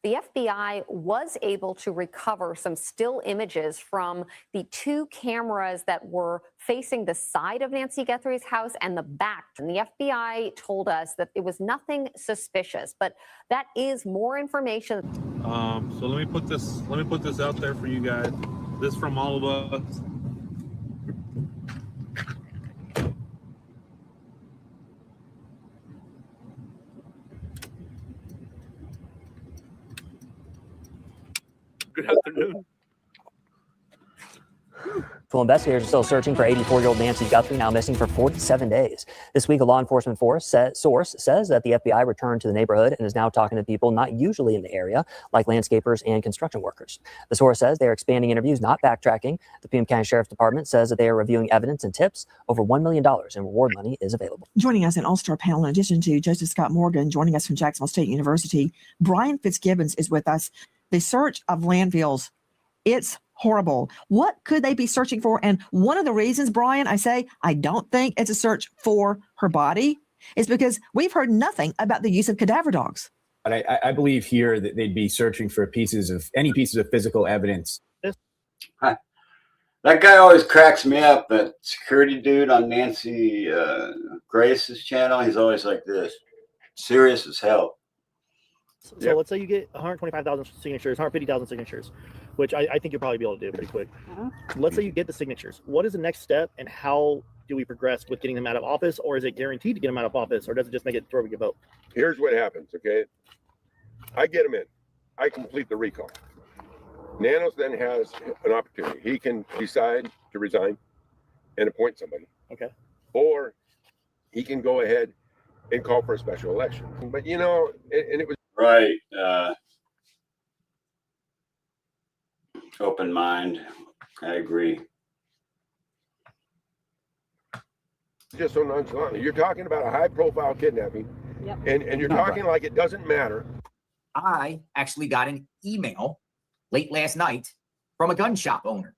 The FBI was able to recover some still images from the 2 cameras that were facing the side of Nancy Guthrie's house and the back. And the FBI told us that it was nothing suspicious, but that is more information. So let me put this out there for you guys. This from all of us. Good afternoon. Well, investigators are still searching for 84-year-old Nancy Guthrie, now missing for 47 days. This week, a law enforcement source says that the FBI returned to the neighborhood and is now talking to people not usually in the area, like landscapers and construction workers. The source says they are expanding interviews, not backtracking. The Pima County Sheriff's Department says that they are reviewing evidence and tips. Over $1 million in reward money is available. Joining us in all-star panel, in addition to Joseph Scott Morgan, joining us from Jacksonville State University, Brian Fitzgibbons is with us. The search of landfills, it's horrible. What could they be searching for? And one of the reasons, Brian, I say I don't think it's a search for her body is because we've heard nothing about the use of cadaver dogs. But I believe here that they'd be searching for any pieces of physical evidence. That guy always cracks me up. That security dude on Nancy Grace's channel, he's always like this, serious as hell. So let's say you get 125,000 signatures, 150,000 signatures, which I think you'll probably be able to do pretty quick. Let's say you get the signatures. What is the next step, and how do we progress with getting them out of office, or is it guaranteed to get them out of office, or does it just make it to where we can vote? Here's what happens, okay? I get them in. I complete the recall. Nanos then has an opportunity. He can decide to resign and appoint somebody. Okay. Or he can go ahead and call for a special election. But, you know, and it was... Right. Open mind. I agree. Just so nonchalant. You're talking about a high-profile kidnapping, and you're talking like it doesn't matter. I actually got an email late last night from a gun shop owner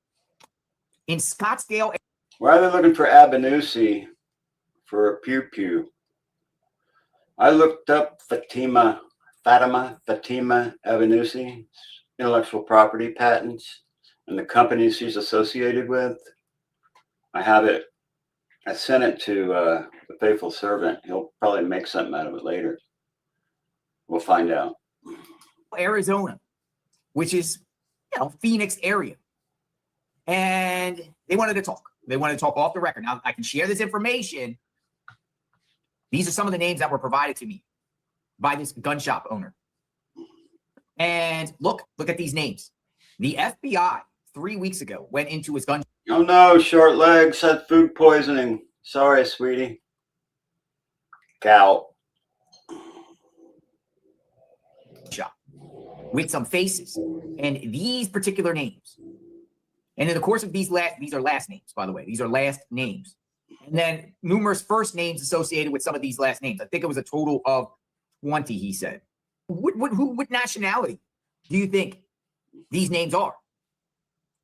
in Scottsdale. Why are they looking for Abanusi for a pew-pew? I looked up Fatima Abanusi, intellectual property patents, and the companies she's associated with. I have it. I sent it to the faithful servant. He'll probably make something out of it later. We'll find out. Arizona, which is, Phoenix area. And they wanted to talk. They wanted to talk off the record. Now, I can share this information. These are some of the names that were provided to me by this gun shop owner. And look at these names. The FBI 3 weeks ago went into his gun. Oh no, short legs had food poisoning. Sorry, sweetie. Gout. Shop with some faces and these particular names. And in the course of these are last names, by the way. These are last names. And then numerous first names associated with some of these last names. I think it was a total of 20, he said. What nationality do you think these names are?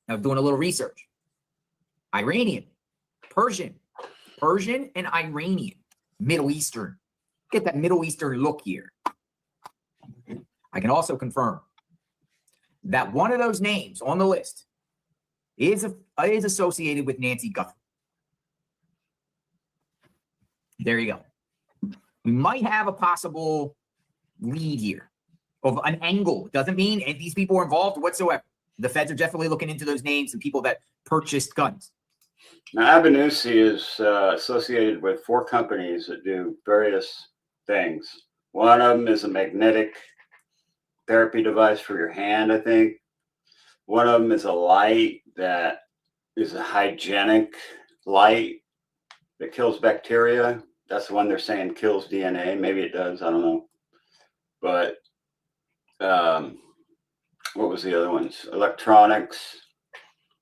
I was doing a little research. Iranian, Persian and Iranian, Middle Eastern. Get that Middle Eastern look here. I can also confirm that one of those names on the list is associated with Nancy Guthrie. There you go. We might have a possible lead here of an angle. Doesn't mean these people are involved whatsoever. The feds are definitely looking into those names and people that purchased guns. Now, Abanusi is associated with 4 companies that do various things. One of them is a magnetic therapy device for your hand, I think. One of them is a light that is a hygienic light that kills bacteria. That's the one they're saying kills DNA. Maybe it does. I don't know. But what was the other ones? Electronics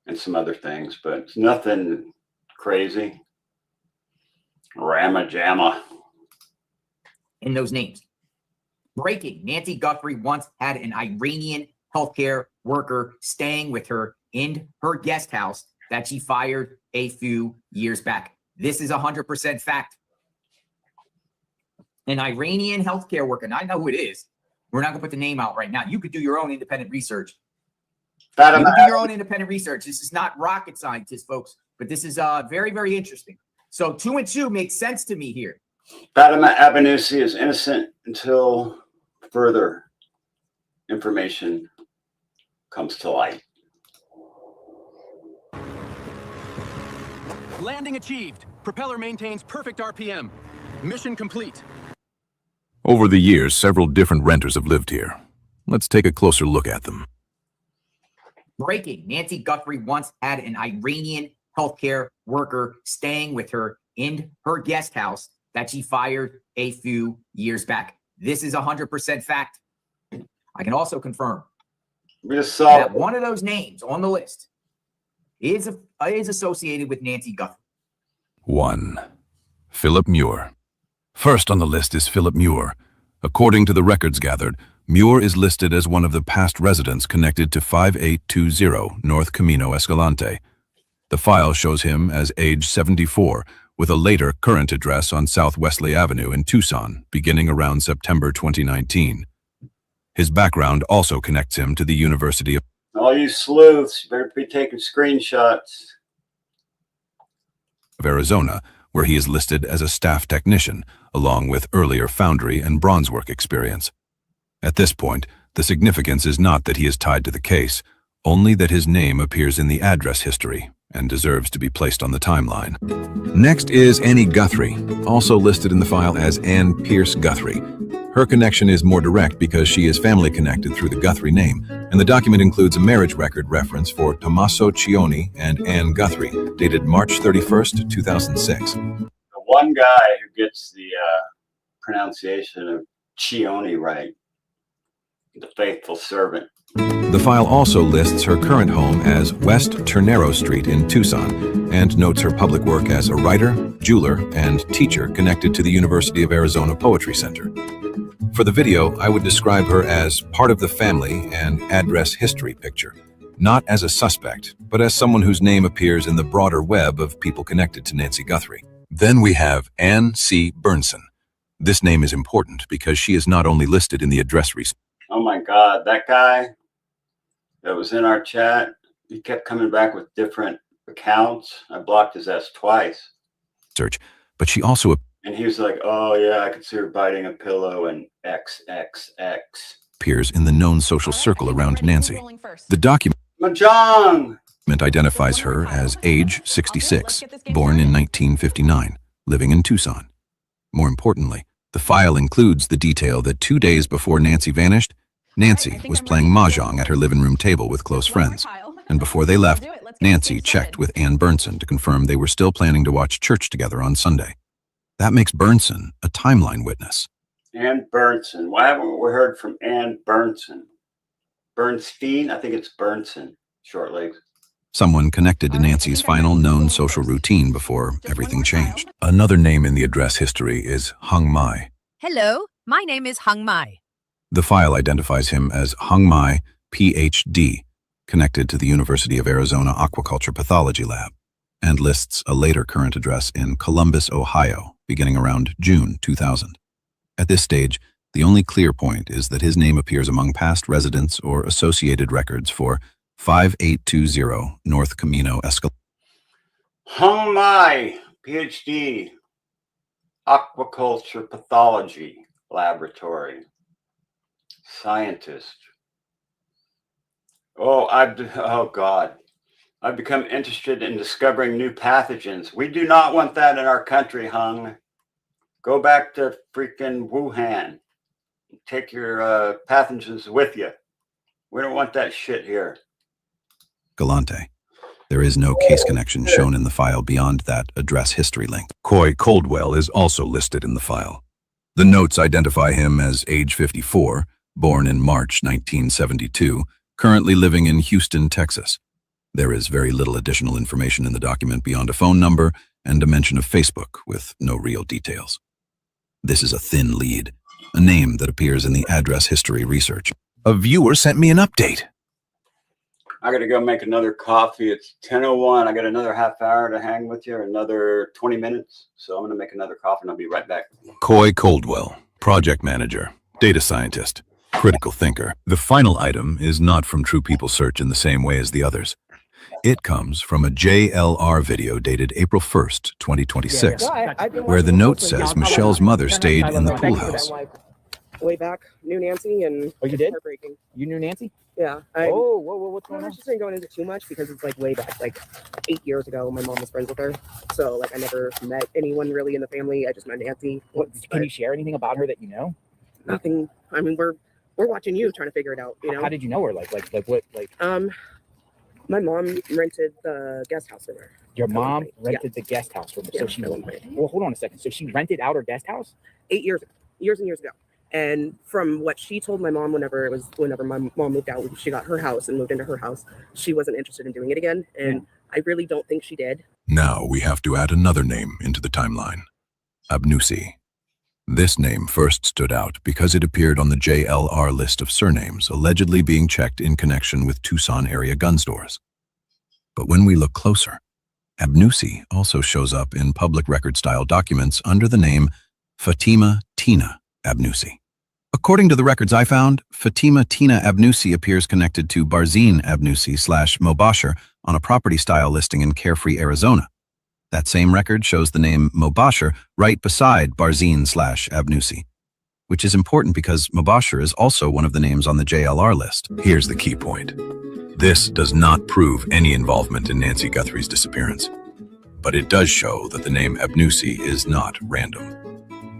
and some other things, but it's nothing crazy. Rama Jamma. In those names. Breaking. Nancy Guthrie once had an Iranian healthcare worker staying with her in her guest house that she fired a few years back. This is 100% fact. An Iranian healthcare worker, and I know who it is. We're not going to put the name out right now. You could do your own independent research. You can do your own independent research. This is not rocket scientists, folks, but this is very, very interesting. So 2 and 2 makes sense to me here. Fatima Abanusi is innocent until further information comes to light. Landing achieved. Propeller maintains perfect RPM. Mission complete. Over the years, several different renters have lived here. Let's take a closer look at them. Breaking. Nancy Guthrie once had an Iranian healthcare worker staying with her in her guest house that she fired a few years back. This is 100% fact. I can also confirm that one of those names on the list is associated with Nancy Guthrie. 1. Philip Muir. First on the list is Philip Muir. According to the records gathered, Muir is listed as one of the past residents connected to 5820 North Camino Escalante. The file shows him as age 74, with a later current address on South Wesley Avenue in Tucson, beginning around September 2019. His background also connects him to the University of All you sleuths, you better be taking screenshots. Arizona, where he is listed as a staff technician, along with earlier foundry and bronzework experience. At this point, the significance is not that he is tied to the case, only that his name appears in the address history and deserves to be placed on the timeline. Next is Annie Guthrie, also listed in the file as Ann Pierce Guthrie. Her connection is more direct because she is family connected through the Guthrie name, and the document includes a marriage record reference for Tommaso Cioni and Ann Guthrie, dated March 31st, 2006. The one guy who gets the pronunciation of Cioni right, the faithful servant. The file also lists her current home as West Ternero Street in Tucson and notes her public work as a writer, jeweler, and teacher connected to the University of Arizona Poetry Center. For the video, I would describe her as part of the family and address history picture, not as a suspect, but as someone whose name appears in the broader web of people connected to Nancy Guthrie. Then we have Ann C. Burnson. This name is important because she is not only listed in the address Oh my God, that guy that was in our chat, he kept coming back with different accounts. I blocked his ass twice. search, but she also And he was like, oh yeah, I could see her biting a pillow and XXX. appears in the known social circle around Nancy. The document Mahjong! identifies her as age 66, born in 1959, living in Tucson. More importantly, the file includes the detail that 2 days before Nancy vanished, Nancy was playing mahjong at her living room table with close friends. And before they left, Nancy checked with Ann Burnson to confirm they were still planning to watch church together on Sunday. That makes Burnson a timeline witness. Ann Burnson. Why haven't we heard from Ann Burnson? Bernstein? I think it's Burnson. Short legs. Someone connected to Nancy's final known social routine before everything changed. Another name in the address history is Hung Mai. Hello, my name is Hung Mai. The file identifies him as Hung Mai, Ph.D., connected to the University of Arizona Aquaculture Pathology Lab, and lists a later current address in Columbus, Ohio, beginning around June 2000. At this stage, the only clear point is that his name appears among past residents or associated records for 5820 North Camino Escalante. Hung Mai, PhD, Aquaculture Pathology Laboratory. Scientist. Oh God. I've become interested in discovering new pathogens. We do not want that in our country, Hung. Go back to freaking Wuhan. Take your pathogens with you. We don't want that shit here. Galante. There is no case connection shown in the file beyond that address history link. Coy Coldwell is also listed in the file. The notes identify him as age 54, born in March 1972, currently living in Houston, Texas. There is very little additional information in the document beyond a phone number and a mention of Facebook with no real details. This is a thin lead, a name that appears in the address history research. A viewer sent me an update. I got to go make another coffee. It's 10:01. I got another half hour to hang with you, another 20 minutes. So I'm going to make another coffee and I'll be right back. Coy Coldwell, project manager, data scientist, critical thinker. The final item is not from True People Search in the same way as the others. It comes from a JLR video dated April 1st, 2026, where the note says Michelle's mother stayed in the pool house. Way back, knew Nancy, and oh, you did? Heartbreaking. You knew Nancy? Yeah. Whoa, what's going on? I just didn't go into too much because it's like way back, like 8 years ago. My mom was friends with her, so like I never met anyone really in the family. I just met Nancy. Can you share anything about her that you know? Nothing. I mean, we're watching you trying to figure it out. You know. How did you know her? Like what? Like. My mom rented the guest house from her. Your mom rented the guest house from her. Yeah, so she. Well, hold on a second. So she rented out her guest house 8 years ago, years and years ago. And from what she told my mom, whenever my mom moved out, she got her house and moved into her house, she wasn't interested in doing it again. And I really don't think she did. Now we have to add another name into the timeline. Abnousi. This name first stood out because it appeared on the JLR list of surnames allegedly being checked in connection with Tucson area gun stores. But when we look closer, Abnousi also shows up in public record-style documents under the name Fatima Tina Abnousi. According to the records I found, Fatima Tina Abnousi appears connected to Barzine Abnousi / Mabsta on a property-style listing in Carefree, Arizona. That same record shows the name Mabsta right beside Barzine / Abnousi, which is important because Mabsta is also one of the names on the JLR list. Here's the key point. This does not prove any involvement in Nancy Guthrie's disappearance, but it does show that the name Abnousi is not random.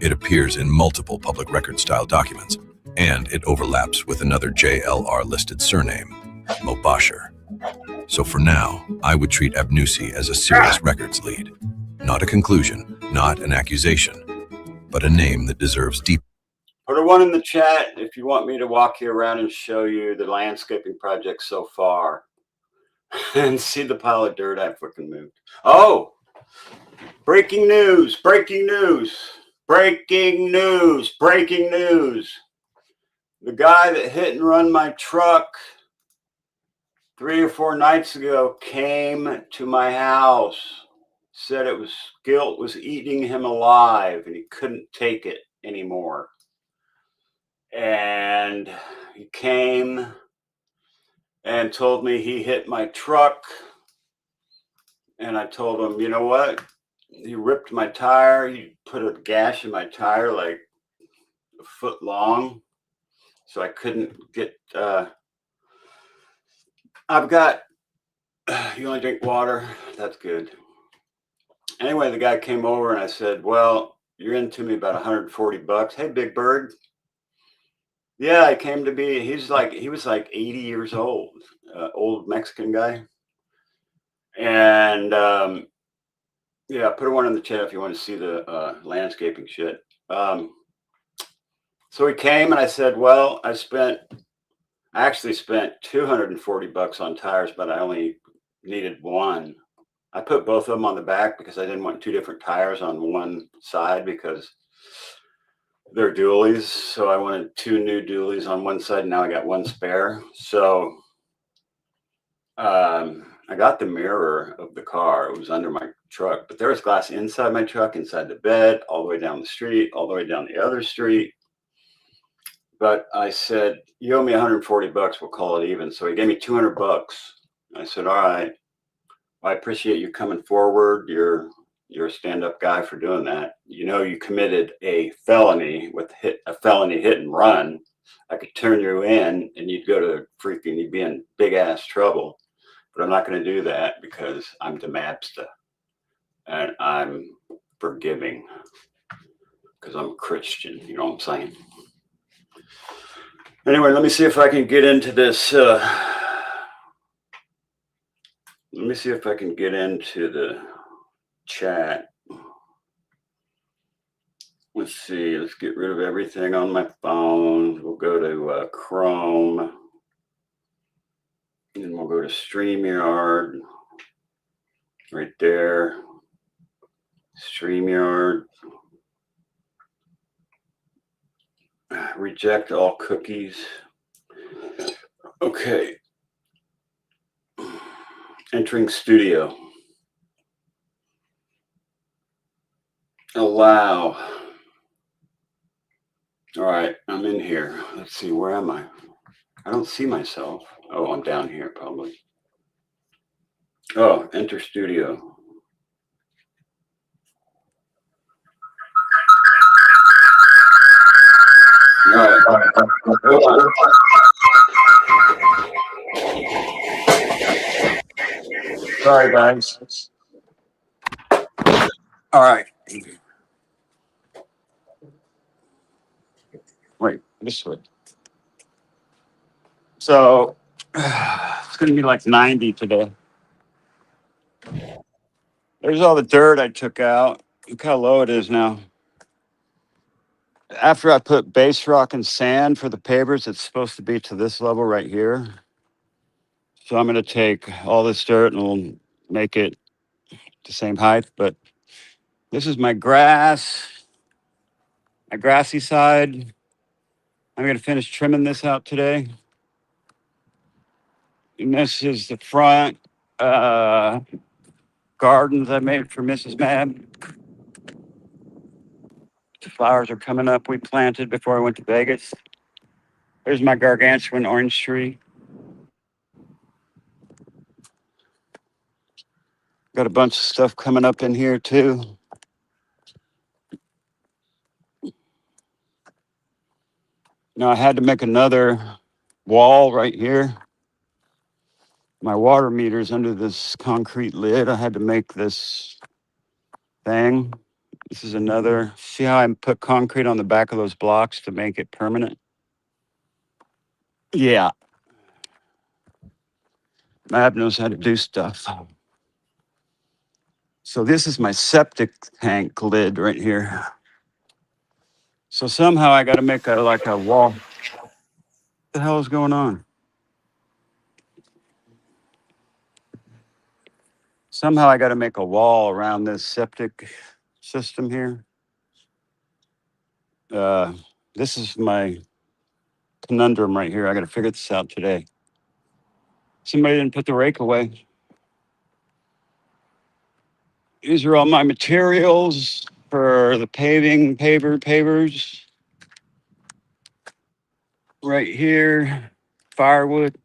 It appears in multiple public record-style documents, and it overlaps with another JLR-listed surname, Mabsta. So for now, I would treat Abnousi as a serious records lead, not a conclusion, not an accusation, but a name that deserves deep. Put a one in the chat if you want me to walk you around and show you the landscaping project so far and see the pile of dirt I've freaking moved. Oh, breaking news, breaking news. Breaking news, breaking news. The guy that hit and run my truck 3 or 4 nights ago came to my house, said guilt was eating him alive and he couldn't take it anymore. And he came and told me he hit my truck. And I told him, you know what? He ripped my tire. He put a gash in my tire like a foot long. So I couldn't get, I've got, you only drink water? That's good. Anyway, the guy came over and I said, well, you're into me about $140. Hey, Big Bird. Yeah, I came to be, he was like 80 years old, old Mexican guy. And, yeah, put a one in the chat if you want to see the landscaping shit. So he came and I said, well, I actually spent $240 on tires, but I only needed one. I put both of them on the back because I didn't want 2 different tires on one side because they're dualies. So I wanted 2 new dualies on one side. And now I got 1 spare. So I got the mirror of the car. It was under my truck, but there was glass inside my truck, inside the bed, all the way down the street, all the way down the other street. But I said, you owe me $140, we'll call it even. So he gave me $200. I said, all right, well, I appreciate you coming forward. You're a stand-up guy for doing that. You know, you committed a felony with a felony hit and run. I could turn you in and you'd you'd be in big ass trouble. But I'm not going to do that because I'm the Mabsta and I'm forgiving because I'm a Christian. You know what I'm saying? Anyway, let me see if I can get into this. Let me see if I can get into the chat. Let's see. Let's get rid of everything on my phone. We'll go to Chrome. And we'll go to StreamYard. Right there. StreamYard. Reject all cookies. Okay. Entering studio. Allow. All right, I'm in here. Let's see, where am I? I don't see myself. Oh, I'm down here probably. Oh, enter studio. All right. Hold on. Sorry, guys. All right. Wait, this way. So it's going to be like 90 today. There's all the dirt I took out. Look how low it is now. After I put base rock and sand for the pavers, it's supposed to be to this level right here. So I'm going to take all this dirt and we'll make it the same height. But this is my grass, my grassy side. I'm going to finish trimming this out today. And this is the front gardens I made for Mrs. MAB. The flowers are coming up. We planted before I went to Vegas. There's my gargantuan orange tree. Got a bunch of stuff coming up in here too. Now I had to make another wall right here. My water meter's under this concrete lid. I had to make this thing. This is another. See how I put concrete on the back of those blocks to make it permanent? Yeah. MAB knows how to do stuff. So this is my septic tank lid right here. So somehow I got to make like a wall. What the hell is going on? Somehow I got to make a wall around this septic system here. This is my conundrum right here. I got to figure this out today. Somebody didn't put the rake away. These are all my materials for the pavers. Right here, firewood.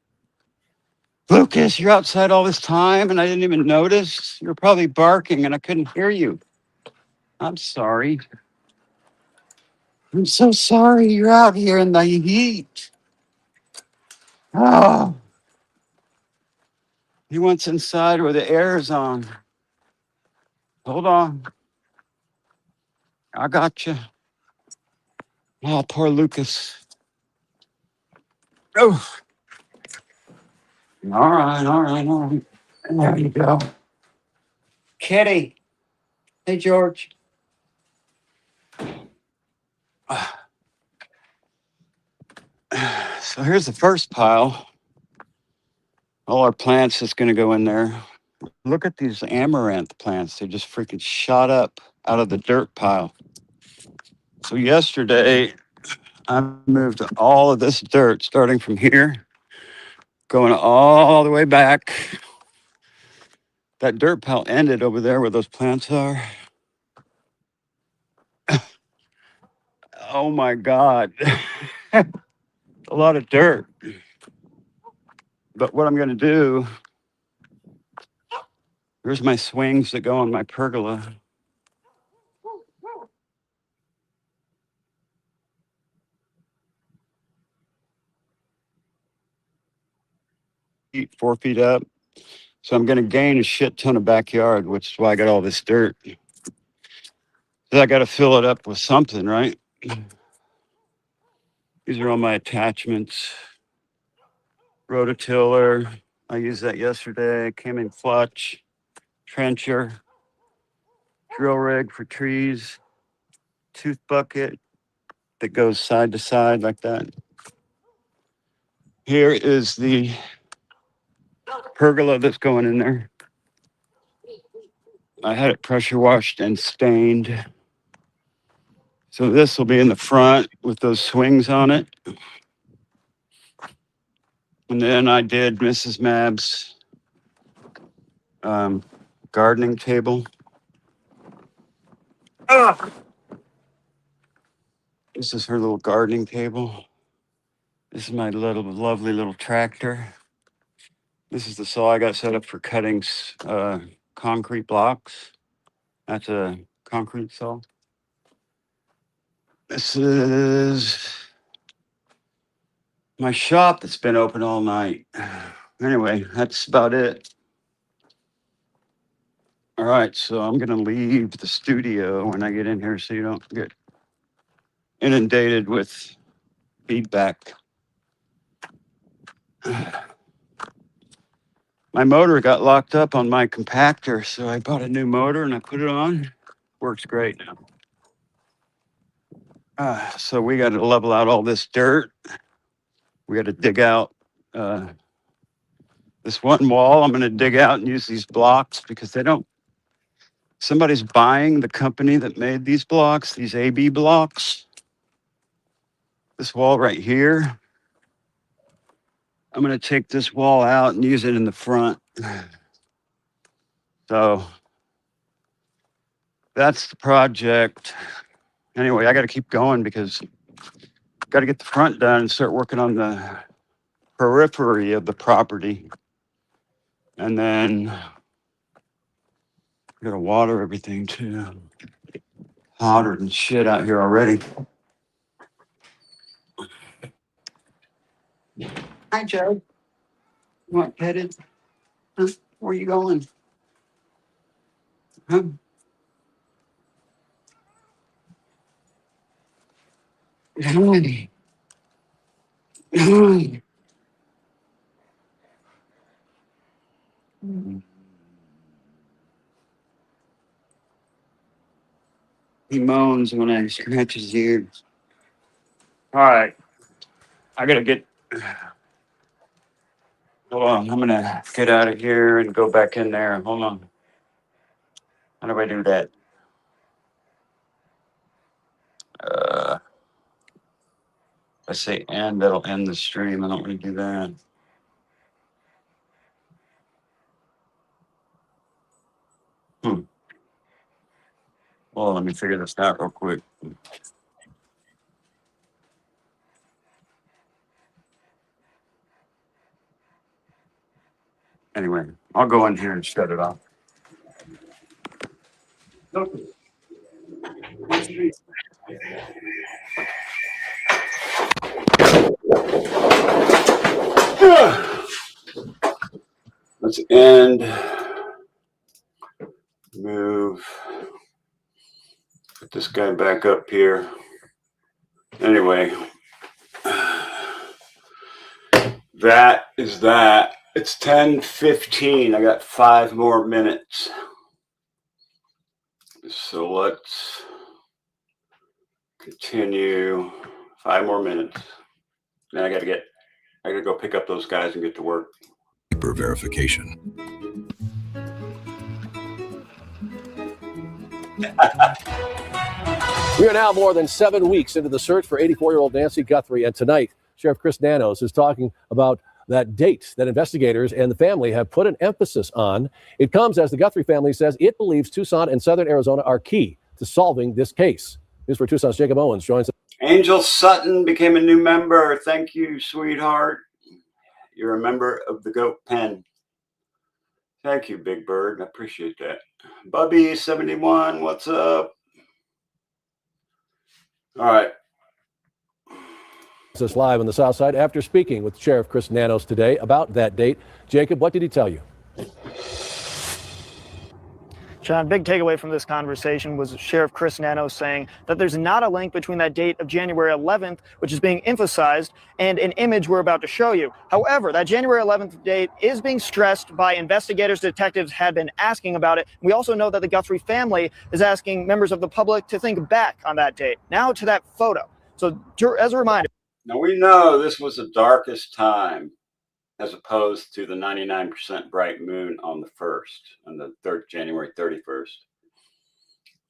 Lucas, you're outside all this time and I didn't even notice. You're probably barking and I couldn't hear you. I'm sorry. I'm so sorry you're out here in the heat. Oh, he wants inside where the air is on. Hold on. I got you. Oh, poor Lucas. Oh. All right. There you go. Kitty. Hey, George. So here's the first pile. All our plants is going to go in there. Look at these amaranth plants. They just freaking shot up out of the dirt pile. So yesterday, I moved all of this dirt starting from here, going all the way back. That dirt pile ended over there where those plants are. Oh my God. A lot of dirt. But what I'm going to do, here's my swings that go on my pergola. Feet, 4 feet up. So I'm going to gain a shit ton of backyard, which is why I got all this dirt. So I got to fill it up with something, right? These are all my attachments. Rototiller. I used that yesterday. Came in clutch. Trencher. Drill rig for trees. Tooth bucket that goes side to side like that. Here is the pergola that's going in there. I had it pressure washed and stained. So this will be in the front with those swings on it. And then I did Mrs. Mab's gardening table. This is her little gardening table. This is my lovely little tractor. This is the saw I got set up for cutting concrete blocks. That's a concrete saw. This is my shop that's been open all night. Anyway, that's about it. All right, so I'm gonna leave the studio when I get in here so you don't get inundated with feedback. My motor got locked up on my compactor, so I bought a new motor and I put it on. Works great now. So we got to level out all this dirt. We got to dig out this one wall. I'm going to dig out and use these blocks because they don't. Somebody's buying the company that made these blocks, these AB blocks. This wall right here. I'm going to take this wall out and use it in the front. So that's the project. Anyway, I got to keep going because I've got to get the front done and start working on the periphery of the property. And then I got to water everything too. Hotter than shit out here already. Hi, Joe. You want petted? Huh? Where are you going? Huh? Hi. Hi. He moans when I scratch his ears. All right. I gotta get. Hold on. I'm gonna get out of here and go back in there. Hold on. How do I do that? I say end, that'll end the stream. I don't want to do that. Well, let me figure this out real quick. Anyway, I'll go in here and shut it off. Let's end. Move. Put this guy back up here. Anyway, that is that. It's 10:15. I got 5 more minutes. So let's continue. 5 more minutes. Then I gotta go pick up those guys and get to work. Deeper verification. We are now more than 7 weeks into the search for 84-year-old Nancy Guthrie, and tonight, Sheriff Chris Nanos is talking about that date that investigators and the family have put an emphasis on. It comes as the Guthrie family says it believes Tucson and Southern Arizona are key to solving this case. News for Tucson's Jacob Owens joins us. Angel Sutton became a new member. Thank you, sweetheart. You're a member of the Goat Pen. Thank you, Big Bird. I appreciate that. Bubby71, what's up? All right. This is live on the South Side after speaking with Sheriff Chris Nanos today about that date. Jacob, what did he tell you? John, big takeaway from this conversation was Sheriff Chris Nanos saying that there's not a link between that date of January 11th, which is being emphasized, and an image we're about to show you. However, that January 11th date is being stressed by investigators. Detectives had been asking about it. We also know that the Guthrie family is asking members of the public to think back on that date. Now to that photo. So as a reminder. Now we know this was the darkest time as opposed to the 99% bright moon on the 1st, on the January 31st.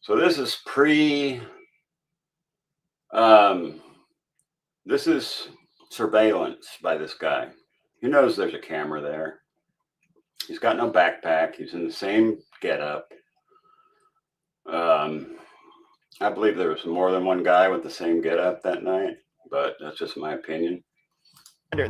So this is this is surveillance by this guy. He knows there's a camera there. He's got no backpack. He's in the same getup. I believe there was more than one guy with the same getup that night, but that's just my opinion.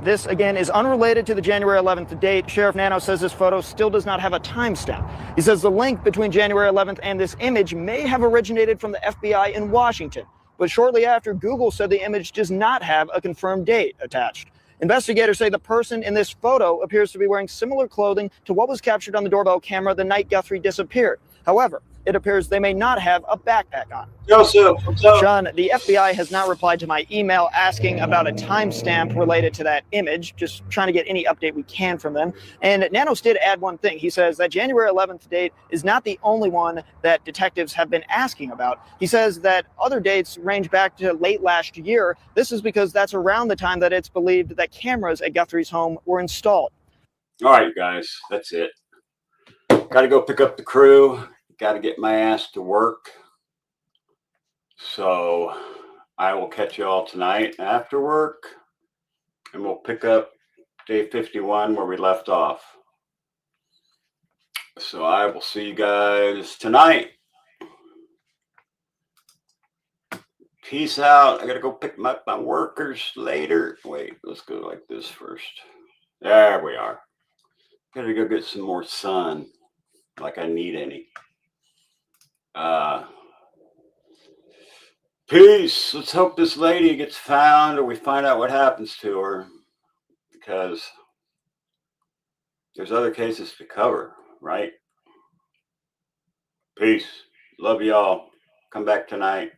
This, again, is unrelated to the January 11th date. Sheriff Nano says this photo still does not have a timestamp. He says the link between January 11th and this image may have originated from the FBI in Washington, but shortly after, Google said the image does not have a confirmed date attached. Investigators say the person in this photo appears to be wearing similar clothing to what was captured on the doorbell camera the night Guthrie disappeared. However, it appears they may not have a backpack on. Joseph, what's up? Sean, the FBI has not replied to my email asking about a timestamp related to that image, just trying to get any update we can from them. And Nanos did add one thing. He says that January 11th date is not the only one that detectives have been asking about. He says that other dates range back to late last year. This is because that's around the time that it's believed that cameras at Guthrie's home were installed. All right, guys, that's it. Got to go pick up the crew. Got to get my ass to work. So I will catch you all tonight after work, and we'll pick up day 51 where we left off. So I will see you guys tonight. Peace out. I got to go pick up my workers later. Wait, let's go like this first. There we are. Got to go get some more sun, like I need any. Peace. Let's hope this lady gets found or we find out what happens to her, because there's other cases to cover, right? Peace. Love y'all. Come back tonight.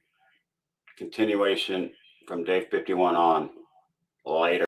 Continuation from day 51 on. Later.